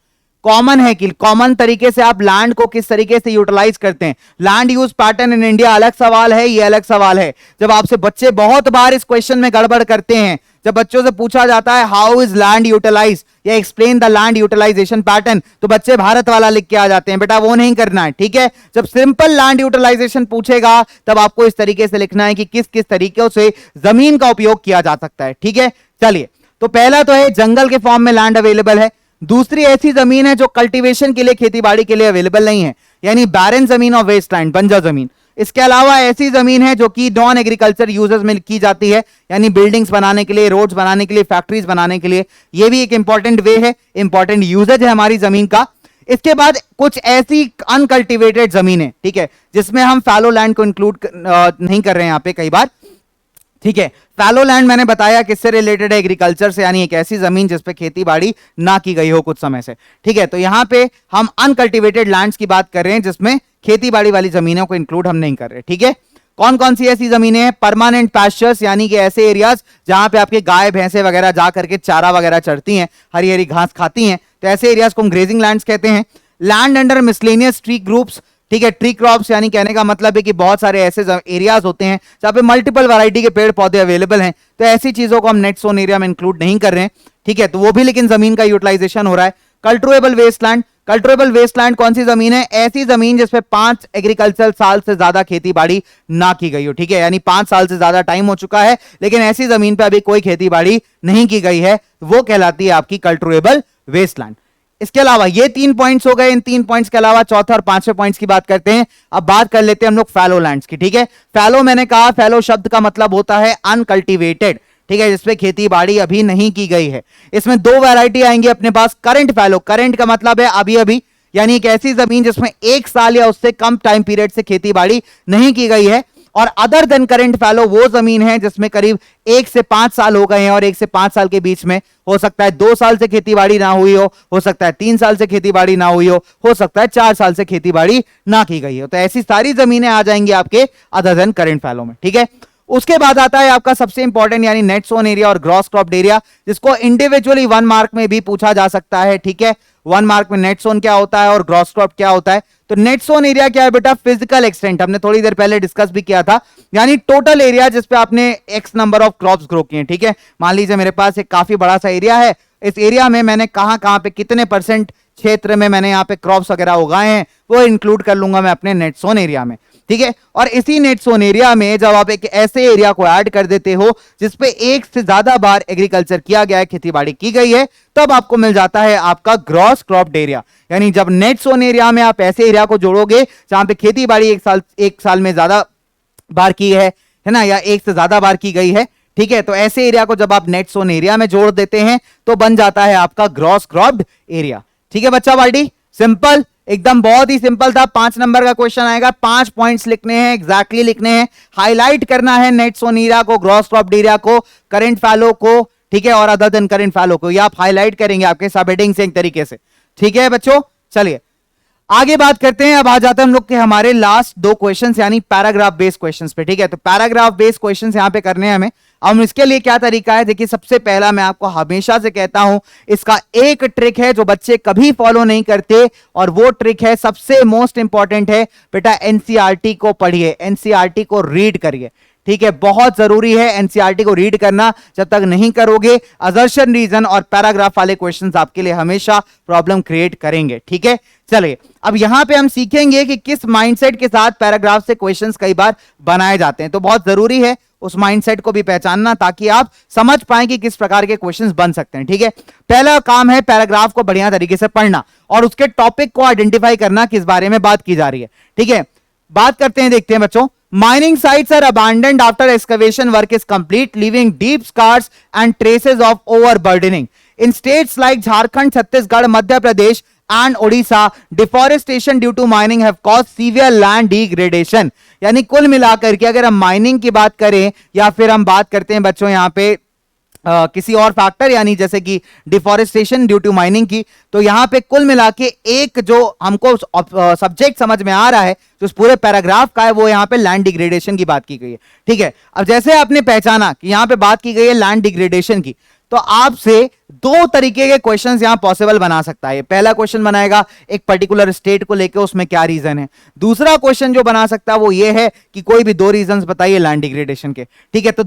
कॉमन है कि कॉमन तरीके से आप लैंड को किस तरीके से यूटिलाइज करते हैं। Land use pattern in India अलग सवाल है, ये अलग सवाल है। जब आपसे बच्चे बहुत बार इस क्वेश्चन में गड़बड़ करते हैं, जब बच्चों से पूछा जाता है हाउ इज लैंड यूटिलाइज या explain the land utilisation pattern, तो बच्चे भारत वाला लिख के आ जाते हैं, बेटा वो नहीं करना है, ठीक है। जब सिंपल लैंड यूटिलाइजेशन पूछेगा तब आपको इस तरीके से लिखना है कि किस किस तरीके से जमीन का उपयोग किया जा सकता है, ठीक है। चलिए तो पहला तो है जंगल के फॉर्म में लैंड अवेलेबल है, दूसरी ऐसी जमीन है जो कल्टीवेशन के लिए, खेतीबाड़ी के लिए अवेलेबल नहीं है, यानी बैरन जमीन और वेस्टलैंड, बंजर जमीन। इसके अलावा ऐसी जमीन है जो कि नॉन एग्रीकल्चर यूजेस में की जाती है, यानी बिल्डिंग्स बनाने के लिए, रोड्स बनाने के लिए, फैक्ट्रीज बनाने के लिए, ये भी एक इंपॉर्टेंट वे है, इंपॉर्टेंट यूजेज है हमारी जमीन का। इसके बाद कुछ ऐसी अनकल्टिवेटेड जमीनें, ठीक है, जिसमें हम फैलो लैंड को इंक्लूड नहीं कर रहे हैं यहां पे कई बार, ठीक है। फैलो लैंड मैंने बताया किससे रिलेटेड है, एग्रीकल्चर से, यानी एक ऐसी जमीन जिसपे खेती बाड़ी ना की गई हो कुछ समय से, ठीक है। तो यहां पे हम अनकल्टिवेटेड लैंड्स की बात कर रहे हैं जिसमें खेती बाड़ी वाली जमीनों को इंक्लूड हम नहीं कर रहे, ठीक है। कौन कौन सी ऐसी जमीनें हैं, परमानेंट पैस्चर्स, यानी कि ऐसे एरियाज जहां पे आपके गाय भैंसे वगैरह जा करके चारा वगैरह चढ़ती हैं, हरी हरी घास खाती हैं, तो ऐसे एरियाज को हम ग्रेजिंग लैंड्स कहते हैं। Land under miscellaneous tree groups, ठीक है, ट्री क्रॉप्स, यानी कहने का मतलब है कि बहुत सारे ऐसे एरियाज होते हैं जहां पे मल्टीपल वैरायटी के पेड़ पौधे अवेलेबल हैं, तो ऐसी चीजों को हम नेट जोन एरिया में इंक्लूड नहीं कर रहे हैं, ठीक है। तो वो भी लेकिन जमीन का यूटिलाइजेशन हो रहा है। कल्टिवेबल वेस्टलैंड, कल्टिवेबल वेस्टलैंड कौन सी जमीन है, ऐसी जमीन जिसपे 5 एग्रीकल्चर साल से ज्यादा खेती बाड़ी ना की गई हो, ठीक है, यानी 5 साल से ज्यादा टाइम हो चुका है लेकिन ऐसी जमीन पे अभी कोई खेती बाड़ी नहीं की गई है, वो कहलाती है आपकी कल्टिवेबल वेस्टलैंड। इसके अलावा ये 3 पॉइंट्स हो गए, इन 3 पॉइंट्स के अलावा चौथे और पांचवें पॉइंट्स की बात करते हैं। अब बात कर लेते हैं हम लोग फैलो लैंड्स की, ठीक है। फैलो मैंने कहा, फैलो शब्द का मतलब होता है अनकल्टिवेटेड, ठीक है, जिसपे खेती बाड़ी अभी नहीं की गई है। इसमें 2 वैरायटी आएंगी अपने पास, करंट फैलो, करंट का मतलब है अभी अभी, यानी एक ऐसी जमीन जिसमें 1 साल या उससे कम टाइम पीरियड से खेती बाड़ी नहीं की गई है। और अदर देन करंट फैलो वो जमीन है जिसमें करीब 1 से 5 साल हो गए हैं, और 1 से 5 साल के बीच में हो सकता है 2 साल से खेतीबाड़ी ना हुई हो सकता है 3 साल से खेतीबाड़ी ना हुई हो सकता है 4 साल से खेतीबाड़ी ना की गई हो। तो ऐसी सारी जमीनें आ जाएंगी आपके अदर देन करंट फैलो में, ठीक है। उसके बाद आता है आपका सबसे इंपॉर्टेंट, यानी नेट सोन एरिया और ग्रॉस क्रॉप्ड एरिया, जिसको इंडिविजुअली 1 मार्क में भी पूछा जा सकता है, ठीक है। 1 मार्क में नेट सोन क्या होता है और ग्रॉस क्रॉप क्या होता है। तो नेट सोन एरिया क्या है बेटा, फिजिकल एक्सटेंट, हमने थोड़ी देर पहले डिस्कस भी किया था, यानी टोटल एरिया जिसपे आपने x number of crops grow किए, ठीक है। मान लीजिए मेरे पास एक काफी बड़ा सा एरिया है, इस एरिया में मैंने कहां पे कितने % क्षेत्र में मैंने यहाँ पे क्रॉप्स वगैरह उगाए हैं, वो इंक्लूड कर लूंगा मैं अपने नेट सोन एरिया में, ठीक है। और इसी नेट सोन एरिया में जब आप एक ऐसे एरिया को ऐड कर देते हो जिसपे 1 से ज्यादा बार एग्रीकल्चर किया गया है, खेतीबाड़ी की गई है, तब आपको मिल जाता है आपका ग्रॉस क्रॉप्ड एरिया। यानी जब नेट सोन एरिया में आप ऐसे एरिया को जोड़ोगे जहां पे खेतीबाड़ी एक साल में ज्यादा बार की है ना, या 1 से ज्यादा बार की गई है, ठीक है, तो ऐसे एरिया को जब आप नेट सोन एरिया में जोड़ देते हैं तो बन जाता है आपका ग्रॉस क्रॉप्ड एरिया, ठीक है बच्चा बाल्टी। सिंपल, एकदम बहुत ही सिंपल था। 5 नंबर का क्वेश्चन आएगा, 5 पॉइंट्स लिखने हैं, एग्जैक्टली लिखने हैं, हाईलाइट करना है नेट सोन एरिया को, ग्रॉस क्रॉप्ड एरिया को, करंट फैलो को, ठीक है, और अदर देन करंट फैलो को, ये आप हाईलाइट करेंगे आपके सब हेडिंग से एक तरीके से, ठीक है बच्चों। चलिए आगे बात करते हैं। अब आ जाते हैं हम लोग के हमारे लास्ट 2 क्वेश्चंस, यानी पैराग्राफ बेस्ड क्वेश्चंस पे, ठीक है। तो पैराग्राफ बेस्ड क्वेश्चंस यहां पे करने हैं हमें। अब इसके लिए क्या तरीका है, देखिए सबसे पहला मैं आपको हमेशा से कहता हूं, इसका एक ट्रिक है जो बच्चे कभी फॉलो नहीं करते, और वो ट्रिक है सबसे मोस्ट इंपॉर्टेंट है, बेटा एनसीईआरटी को पढ़िए, एनसीईआरटी को रीड करिए, ठीक है, बहुत जरूरी है एनसीईआरटी को रीड करना। जब तक नहीं करोगे असर्शन, रीजन और पैराग्राफ वाले क्वेश्चंस आपके लिए हमेशा प्रॉब्लम क्रिएट करेंगे, ठीक है। चलिए अब यहां पे हम सीखेंगे कि किस माइंडसेट के साथ पैराग्राफ से क्वेश्चंस कई बार बनाए जाते हैं। तो बहुत जरूरी है उस माइंडसेट को भी पहचानना, ताकि आप समझ पाएं कि किस प्रकार के क्वेश्चंस बन सकते हैं, ठीक है। पहला काम है पैराग्राफ को बढ़िया तरीके से पढ़ना और उसके टॉपिक को आइडेंटिफाई करना, किस बारे में बात की जा रही है, ठीक है। बात करते हैं, देखते हैं बच्चों। Mining sites are abandoned after excavation work is complete, leaving deep scars and traces of overburdening. In states like Jharkhand, Chhattisgarh, Madhya Pradesh and Odisha, deforestation due to mining have caused severe land degradation. यानी कुल मिलाकर के अगर हम mining की बात करें या फिर हम बात करते हैं बच्चों यहाँ पे किसी और फैक्टर, यानी जैसे कि डिफॉरेस्टेशन ड्यू टू माइनिंग की, तो यहां पे कुल मिला के एक जो हमको सब्जेक्ट समझ में आ रहा है जो इस पूरे पैराग्राफ का है, वो यहां पे लैंड डिग्रेडेशन की बात की गई है, ठीक है। अब जैसे आपने पहचाना कि यहां पे बात की गई है लैंड डिग्रेडेशन की, तो आपसे 2 तरीके के क्वेश्चंस यहां पॉसिबल बना सकता है। पहला क्वेश्चन बनाएगा एक पर्टिकुलर स्टेट को लेकर, उसमें क्या रीजन है। दूसरा क्वेश्चन जो बना सकता है वो ये है कि कोई भी 2 रीजंस बताइए लैंड डिग्रेडेशन के, ठीक है। तो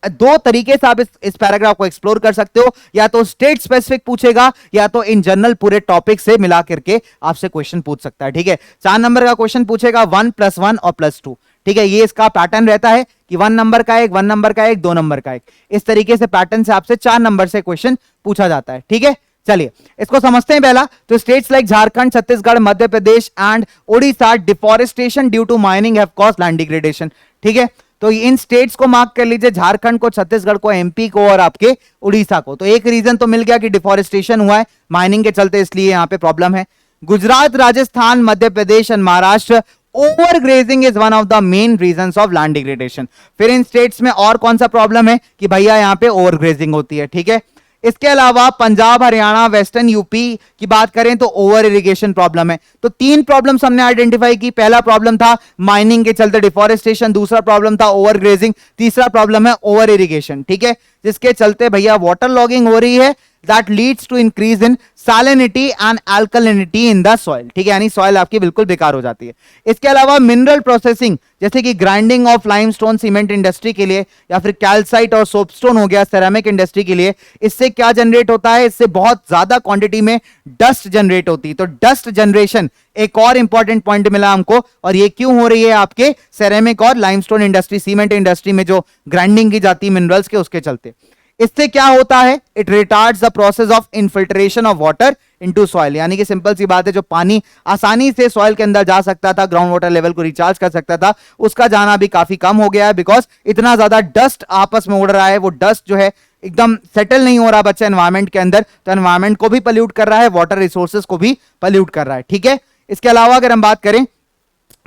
दो तरीके से आप इस पैराग्राफ को एक्सप्लोर कर सकते हो, या तो स्टेट स्पेसिफिक पूछेगा या तो इन जनरल पूरे टॉपिक से मिला करके आपसे क्वेश्चन पूछ सकता है, ठीक है। 4 नंबर का क्वेश्चन पूछेगा 1 + 1 और +2, ठीक है, ये इसका पैटर्न रहता है कि 1 नंबर का एक, 1 नंबर का एक, 2 नंबर का एक, इस तरीके से पैटर्न से आपसे 4 नंबर से क्वेश्चन पूछा जाता है। ठीक है, चलिए इसको समझते हैं। पहला तो states like Jharkhand, Chhattisgarh, Madhya Pradesh and Odisha deforestation due to mining have caused land degradation. ठीक है, तो इन स्टेट्स को मार्क कर लीजिए, झारखंड को, छत्तीसगढ़ को, एमपी को और आपके उड़ीसा को। तो एक रीजन तो मिल गया कि डिफॉरेस्टेशन हुआ है माइनिंग के चलते, इसलिए यहां पे प्रॉब्लम है। Gujarat, Rajasthan, Madhya Pradesh and Maharashtra, over grazing is one of the main reasons of land degradation. फिर इन स्टेट्स में और कौन सा प्रॉब्लम है कि भैया यहां पे ओवर ग्रेजिंग होती है। ठीक है, इसके अलावा पंजाब, हरियाणा, वेस्टर्न यूपी की बात करें तो ओवर इरिगेशन प्रॉब्लम है। तो 3 प्रॉब्लम्स हमने आइडेंटिफाई की। पहला प्रॉब्लम था माइनिंग के चलते डिफॉरेस्टेशन, दूसरा प्रॉब्लम था ओवर ग्रेजिंग, तीसरा प्रॉब्लम है ओवर इरिगेशन। ठीक है, जिसके चलते भैया वाटर लॉगिंग हो रही है, that leads to increase in salinity and alkalinity in the soil। ठीक है, यानी सॉइल आपकी बिल्कुल बेकार हो जाती है। इसके अलावा मिनरल प्रोसेसिंग जैसे कि grinding of limestone cement industry के लिए, या फिर कैल्साइट और सोपस्टोन हो गया सेरामिक इंडस्ट्री के लिए, इससे क्या जनरेट होता है, इससे बहुत ज्यादा क्वांटिटी में डस्ट जनरेट होती है। तो डस्ट जनरेशन एक और इंपॉर्टेंट पॉइंट मिला हमको, और ये क्यों हो रही है आपके सेरेमिक और लाइमस्टोन इंडस्ट्री, सीमेंट इंडस्ट्री में जो ग्राइंडिंग की जाती है मिनरल्स के, उसके चलते। इससे क्या होता है, it retards the process of infiltration of water into soil, यानी कि सिंपल सी बात है, जो पानी आसानी से सॉइल के अंदर जा सकता था, ग्राउंड वाटर लेवल को रिचार्ज कर सकता था, उसका जाना भी काफी कम हो गया है, बिकॉज इतना ज्यादा डस्ट आपस में उड़ रहा है। वो डस्ट जो है एकदम सेटल नहीं हो रहा बच्चा एनवायरमेंट के अंदर, तो एनवायरमेंट को भी पल्यूट कर रहा है, वाटर रिसोर्सेज को भी पल्यूट कर रहा है। ठीक है, इसके अलावा अगर हम बात करें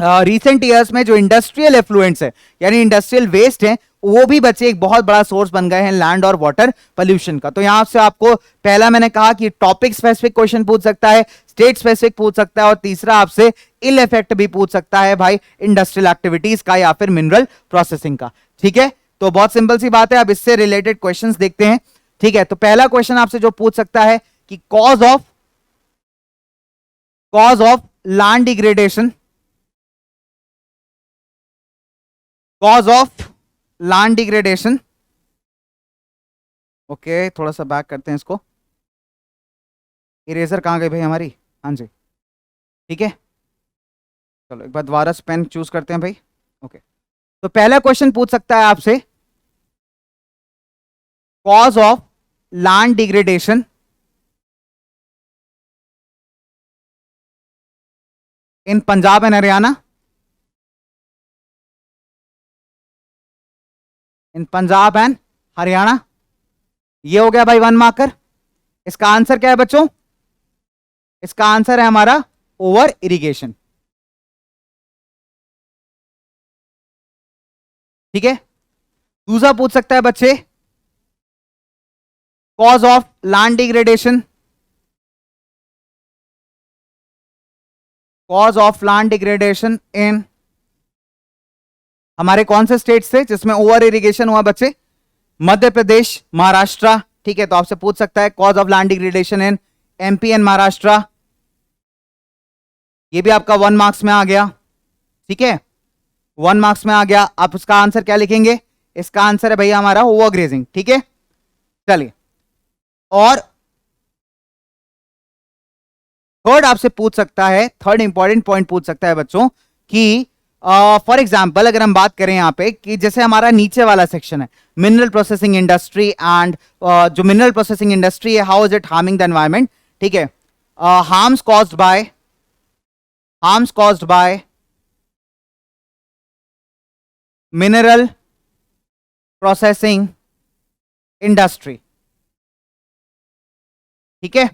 रिसेंट ईयर्स में जो इंडस्ट्रियल एफ्लुएंट्स है, यानी इंडस्ट्रियल वेस्ट है, वो भी बच्चे एक बहुत बड़ा सोर्स बन गए हैं लैंड और वाटर पोल्यूशन का। तो यहां से आपको पहला मैंने कहा कि टॉपिक स्पेसिफिक क्वेश्चन पूछ सकता है, स्टेट स्पेसिफिक पूछ सकता है, और तीसरा आपसे इल इफेक्ट भी पूछ सकता है भाई इंडस्ट्रियल एक्टिविटीज का या फिर मिनरल प्रोसेसिंग का। ठीक है, तो बहुत सिंपल सी बात है। अब इससे रिलेटेड क्वेश्चंस देखते हैं। ठीक है, तो पहला क्वेश्चन आपसे जो पूछ सकता है कि cause of land degradation, cause of land degradation. Okay, थोड़ा सा बैक करते हैं इसको। इरेजर कहां गई भाई हमारी? हाँ जी, ठीक है, चलो एक बार दोबारा पेन चूज करते हैं भाई। ओके, तो पहला क्वेश्चन पूछ सकता है आपसे cause of land degradation in Punjab and Haryana, in Punjab and Haryana. ये हो गया भाई 1 मार्कर। इसका आंसर क्या है बच्चों? इसका आंसर है हमारा ओवर इरिगेशन। ठीक है, दूसरा पूछ सकता है बच्चे cause of land degradation, cause of land degradation इन हमारे कौन से स्टेट्स थे जिसमें ओवर इरिगेशन हुआ बच्चे? मध्य प्रदेश, महाराष्ट्र। ठीक है, तो आपसे पूछ सकता है cause of land degradation in MP and Maharashtra. ये भी आपका 1 मार्क्स में आ गया। ठीक है, 1 मार्क्स में आ गया। आप उसका आंसर क्या लिखेंगे? इसका आंसर है भैया हमारा ओवर ग्रेजिंग। ठीक है, चलिए, और थर्ड आपसे पूछ सकता है, थर्ड इंपॉर्टेंट पॉइंट पूछ सकता है बच्चों कि फॉर एग्जाम्पल अगर हम बात करें यहां पे कि जैसे हमारा नीचे वाला सेक्शन है मिनरल प्रोसेसिंग इंडस्ट्री, एंड जो मिनरल प्रोसेसिंग इंडस्ट्री है, how is it harming the environment? ठीक है, harms caused by mineral processing industry. ठीक है,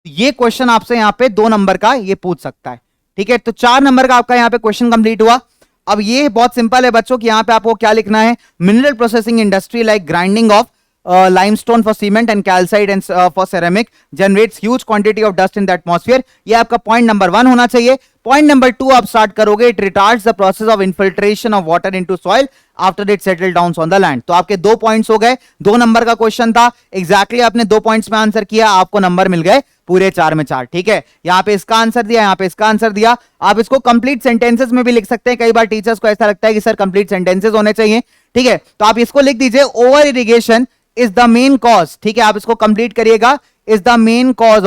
ये क्वेश्चन आपसे यहां पे 2 नंबर का ये पूछ सकता है। ठीक है, तो 4 नंबर का आपका यहां पे क्वेश्चन कंप्लीट हुआ। अब ये बहुत सिंपल है बच्चों कि यहां पे आपको क्या लिखना है? Mineral processing industry like grinding of limestone for cement and calcite and for ceramic generates huge quantity of dust in the atmosphere। ये आपका पॉइंट नंबर 1 होना चाहिए। पॉइंट नंबर 2 आप स्टार्ट करोगे, it retards the process of infiltration of water into soil after it settle down on the land. तो आपके 2 points हो गए। 2 नंबर का क्वेश्चन था, एग्जैक्टली आपने 2 पॉइंट्स में आंसर किया, आपको नंबर मिल गए पूरे 4 में 4। ठीक है, यहां पे इसका आंसर दिया, यहां पे इसका आंसर दिया। आप इसको कंप्लीट सेंटेंसेस में भी लिख सकते हैं। कई बार टीचर्स को ऐसा लगता है कि सर कंप्लीट सेंटेंसेस होने चाहिए। ठीक है, तो आप इसको लिख दीजिए, over irrigation is the main cause. ठीक है, आप इसको कंप्लीट करिएगा, is the main cause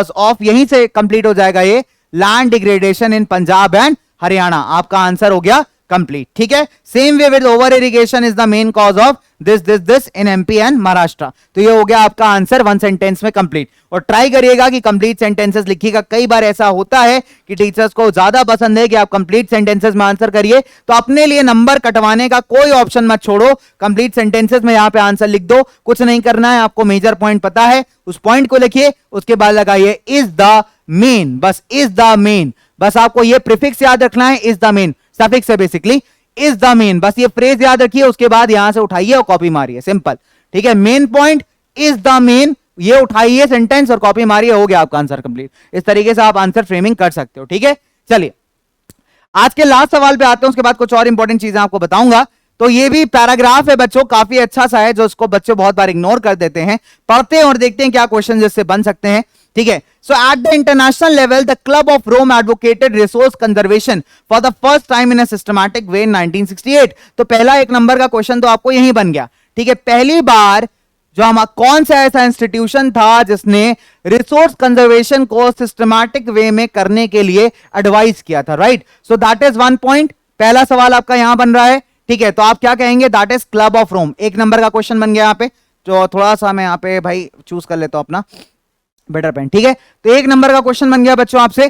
of, यहीं से कंप्लीट हो जाएगा ये, land degradation in Punjab and Haryana, आपका आंसर हो गया कंप्लीट। ठीक है, same way with over irrigation is the main cause of this in MP and Maharashtra. तो ये हो गया आपका आंसर वन सेंटेंस में कंप्लीट। और ट्राई करिएगा कि कंप्लीट सेंटेंसेस लिखिएगा। कई बार ऐसा होता है कि टीचर्स को ज्यादा पसंद है कि आप कंप्लीट सेंटेंसेस में आंसर करिए, तो अपने लिए नंबर कटवाने का कोई ऑप्शन मत छोड़ो, कंप्लीट सेंटेंसेस में यहां पे आंसर लिख दो। कुछ नहीं करना है, आपको मेजर पॉइंट पता है, उस पॉइंट को लिखिए, उसके बाद लगाइए इज द मेन, बस इज द मेन, बस आपको ये प्रीफिक्स याद रखना है, इज द मेन सफिक्स है बेसिकली, इज द मेन, बस ये फ्रेज याद रखिए, उसके बाद यहां से उठाइए और कॉपी मारिए, सिंपल। ठीक है, main point is the main, ये उठाइए सेंटेंस और कॉपी मारिए, हो गया आपका आंसर कंप्लीट। इस तरीके से आप आंसर फ्रेमिंग कर सकते हो। ठीक है, चलिए आज के लास्ट सवाल पे आते हैं, उसके बाद कुछ और इंपॉर्टेंट चीजें आपको बताऊंगा। तो ये भी पैराग्राफ है बच्चों, काफी अच्छा सा है, जो उसको बच्चे बहुत बार इग्नोर कर देते हैं। पढ़ते हैं और देखते हैं क्या क्वेश्चन जिससे बन सकते हैं। ठीक है, so at the international level the club of Rome advocated resource conservation for the first time in a systematic way in 1968। तो पहला एक नंबर का क्वेश्चन तो आपको यही बन गया। ठीक है, पहली बार जो हम कौन सा ऐसा इंस्टीट्यूशन था जिसने रिसोर्स कंजर्वेशन को सिस्टमैटिक वे में करने के लिए एडवाइस किया था, right. So that is one point, पहला सवाल आपका यहां बन रहा है। ठीक है, तो आप क्या कहेंगे, that is Club of Rome. एक नंबर का क्वेश्चन बन गया यहां पे, जो थोड़ा सा मैं यहां पे भाई चूज कर लेता हूं अपना बेटर पेन। ठीक है, तो एक नंबर का क्वेश्चन बन गया बच्चों आपसे।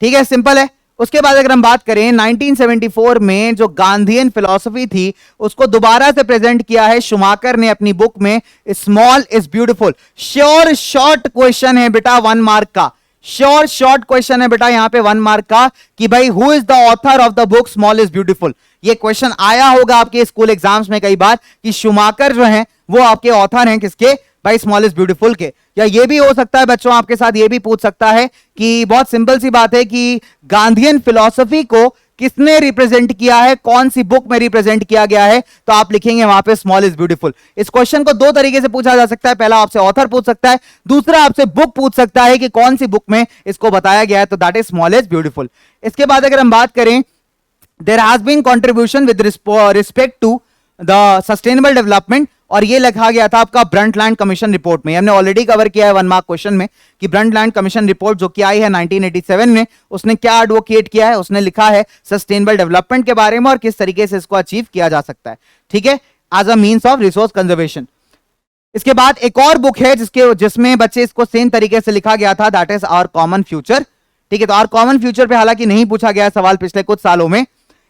ठीक है, सिंपल है। उसके बाद अगर हम बात करें 1974 में जो गांधीयन फिलॉसफी थी उसको दोबारा से प्रेजेंट किया है शुमाकर ने अपनी बुक में, small is beautiful. Sure short question है बेटा, 1 मार्क का, श्योर शॉर्ट क्वेश्चन है बेटा यहां पे 1 मार्क का, कि भाई who is the author of the book small is beautiful. ये क्वेश्चन आया होगा आपके स्कूल एग्जाम्स में कई बार कि शुमाकर जो है वो आपके ऑथर हैं किसके, भाई स्मॉल इज ब्यूटीफुल के। या ये भी हो सकता है बच्चों आपके साथ ये भी पूछ सकता है कि बहुत सिंपल सी बात है कि गांधीयन फिलॉसफी को किसने रिप्रेजेंट किया है, कौन सी बुक में रिप्रेजेंट किया गया है, तो आप लिखेंगे वहां पे स्मॉल इज ब्यूटीफुल। इस क्वेश्चन को दो तरीके से पूछा जा सकता है, पहला आपसे ऑथर पूछ सकता है, दूसरा आपसे बुक पूछ सकता है कि कौन सी बुक में इसको बताया गया है, तो that is small is beautiful. इसके बाद अगर हम बात करें, there has been contribution with respect to the sustainable development, और ये लिखा गया था आपका ब्रंटलैंड कमीशन रिपोर्ट में। हमने ऑलरेडी कवर किया है 1 मार्क क्वेश्चन में कि ब्रंटलैंड कमीशन रिपोर्ट जो कि आई है 1987 में, उसने क्या एडवोकेट किया है, उसने लिखा है सस्टेनेबल डेवलपमेंट के बारे में और किस तरीके से इसको अचीव किया जा सकता है। ठीक है, as a means of resource conservation. इसके बाद एक और बुक है जिसमें बच्चे इसको सेम तरीके से लिखा गया था, that is our common future. ठीक है, तो आवर कॉमन फ्यूचर पे हालांकि नहीं पूछा गया सवाल पिछले कुछ सालों में।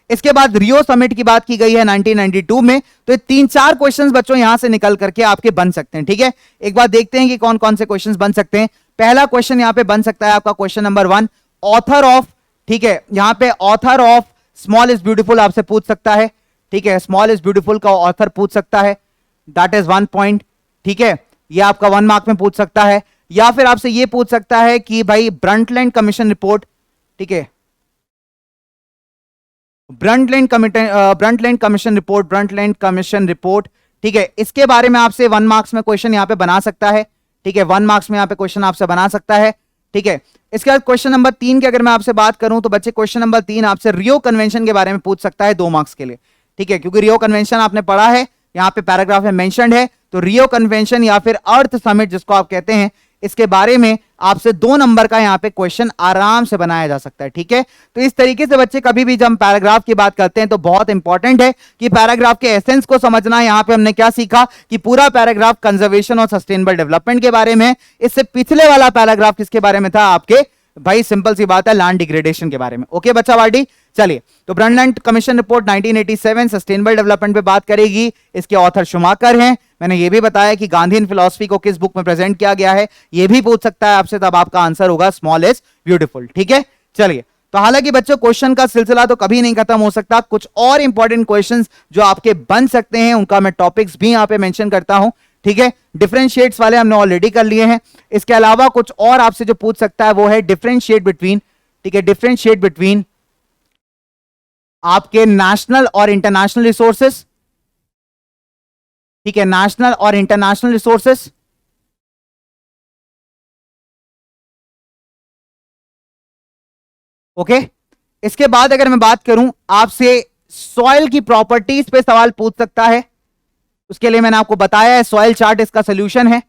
इसके बाद रियो समिट की बात की गई है 1992 में। तो ये 3-4 क्वेश्चंस बच्चों यहां से निकल करके आपके बन सकते हैं। ठीक है, एक बार देखते हैं कि कौन कौन से क्वेश्चंस बन सकते हैं। पहला क्वेश्चन यहां पे बन सकता है आपका क्वेश्चन नंबर 1, ऑथर ऑफ। ठीक है, यहां पे author of small is beautiful आपसे पूछ सकता है। ठीक है, स्मॉल इज ब्यूटीफुल का ऑथर पूछ सकता है, दैट इज 1 पॉइंट। ठीक है, ये आपका 1 मार्क में पूछ सकता है। या फिर आपसे ये पूछ सकता है कि भाई ब्रंटलैंड कमीशन रिपोर्ट, ठीक है, ब्रंटलैंड कमीशन रिपोर्ट, ठीक है, इसके बारे में आपसे 1 मार्क्स में क्वेश्चन यहां पे बना सकता है। ठीक है, 1 मार्क्स में यहां पे क्वेश्चन आपसे बना सकता है। ठीक है, इसके बाद क्वेश्चन नंबर 3 की अगर मैं आपसे बात करूं तो बच्चे क्वेश्चन नंबर 3 आपसे रियो कन्वेंशन के बारे में पूछ सकता है 2 मार्क्स के लिए। ठीक है, क्योंकि रियो कन्वेंशन आपने पढ़ा है, यहां पे पैराग्राफ में मेंशन्ड है, तो रियो कन्वेंशन या फिर अर्थ समिट जिसको आप कहते हैं, इसके बारे में आपसे 2 नंबर का यहां पे क्वेश्चन आराम से बनाया जा सकता है। ठीक है, तो इस तरीके से बच्चे कभी भी जब हम पैराग्राफ की बात करते हैं तो बहुत इंपॉर्टेंट है कि पैराग्राफ के एसेंस को समझना। यहां पे हमने क्या सीखा कि पूरा पैराग्राफ कंजर्वेशन और सस्टेनेबल डेवलपमेंट के बारे में। इससे पिछले वाला पैराग्राफ किसके बारे में था, आपके भाई सिंपल सी बात है लैंड डिग्रेडेशन के बारे में। ओके बच्चा वार्डी, चलिए तो Brundtland commission report 1987 sustainable development पे बात करेगी। इसके ऑथर शुमाकर हैं। मैंने ये भी बताया कि गांधीयन फिलॉसफी को किस बुक में प्रेजेंट किया गया है, ये भी पूछ सकता है आपसे, तब आपका आंसर होगा स्मॉल इज ब्यूटीफुल। ठीक है, चलिए तो हालांकि बच्चों क्वेश्चन का सिलसिला तो कभी नहीं खत्म हो सकता। कुछ और इंपॉर्टेंट क्वेश्चंस जो आपके बन सकते हैं उनका मैं टॉपिक्स भी यहां पे मेंशन करता हूं। ठीक है, डिफरेंशिएट्स वाले हमने ऑलरेडी कर लिए हैं। इसके अलावा कुछ और आपसे जो पूछ सकता है वो है डिफरेंशिएट बिटवीन, ठीक है, डिफरेंशिएट बिटवीन आपके नेशनल और इंटरनेशनल रिसोर्सेस। ठीक है, नेशनल और इंटरनेशनल रिसोर्सेस। ओके, इसके बाद अगर मैं बात करूं आपसे सॉइल की प्रॉपर्टीज पे सवाल पूछ सकता है, उसके लिए मैंने आपको बताया है सॉइल चार्ट इसका सॉल्यूशन है।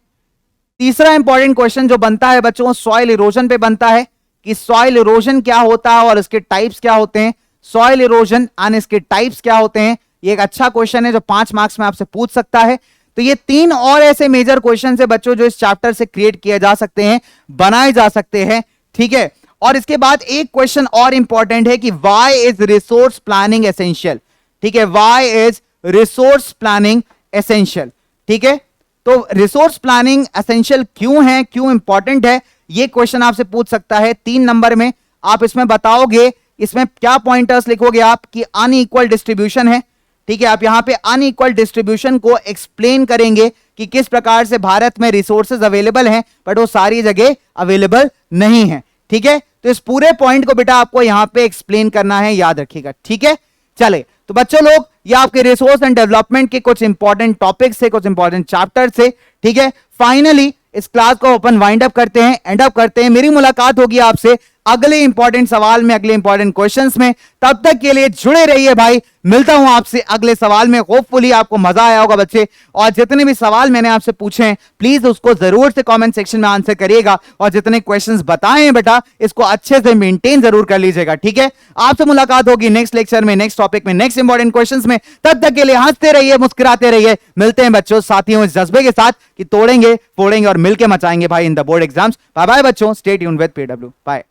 तीसरा इंपॉर्टेंट क्वेश्चन जो बनता है बच्चों सॉइल इरोजन पे बनता है कि सॉइल इरोजन क्या होता है और इसके टाइप्स क्या होते हैं। सॉइल इरोजन एंड इसके टाइप्स क्या होते हैं। ये एक अच्छा क्वेश्चन है जो 5 मार्क्स में आपसे पूछ सकता है। तो ये 3 और ऐसे मेजर क्वेश्चन है बच्चों जो इस चैप्टर से क्रिएट किए जा सकते हैं, बनाए जा सकते हैं, ठीक है। और इसके बाद एक क्वेश्चन और इंपॉर्टेंट है कि why is resource planning essential, ठीक है, why is resource planning essential, ठीक है। तो रिसोर्स प्लानिंग एसेंशियल क्यों है, क्यों इंपॉर्टेंट है, ये क्वेश्चन आपसे पूछ सकता है 3 नंबर में। आप इसमें बताओगे, इसमें क्या पॉइंटर्स लिखोगे आप कि अनइक्वल डिस्ट्रीब्यूशन है, ठीक है। आप यहां पे अनइक्वल डिस्ट्रीब्यूशन को एक्सप्लेन करेंगे कि किस प्रकार से भारत में रिसोर्सेज अवेलेबल हैं बट वो सारी जगह अवेलेबल नहीं है, ठीक है। तो इस पूरे पॉइंट को बेटा आपको यहां पे एक्सप्लेन करना है, याद रखिएगा, ठीक है। चले तो बच्चों लोग ये आपके रिसोर्स एंड डेवलपमेंट के कुछ इंपॉर्टेंट टॉपिक्स से, कुछ इंपॉर्टेंट चैप्टर से, ठीक है। फाइनली इस क्लास को अपन वाइंड अप करते हैं, एंड अप करते हैं। मेरी मुलाकात होगी आपसे अगले इंपॉर्टेंट सवाल में, अगले इंपॉर्टेंट क्वेश्चंस में। तब तक के लिए जुड़े रहिए भाई, मिलता हूं आपसे अगले सवाल में। होपफुली आपको मजा आया होगा बच्चे, और जितने भी सवाल मैंने आपसे पूछे हैं प्लीज उसको जरूर से कमेंट सेक्शन में आंसर करिएगा, और जितने क्वेश्चंस बताए हैं बेटा इसको अच्छे से मेंटेन जरूर कर लीजिएगा, ठीक है। आपसे मुलाकात होगी नेक्स्ट लेक्चर में, नेक्स्ट टॉपिक में, नेक्स्ट इंपॉर्टेंट क्वेश्चंस में। तब तक के लिए हंसते रहिए, मुस्कुराते रहिए। मिलते हैं बच्चों साथियों इस जज्बे के साथ कि तोड़ेंगे, फोड़ेंगे और मिलकर मचाएंगे भाई in the board exams. Bye bye बच्चों, stay tuned with PW, bye.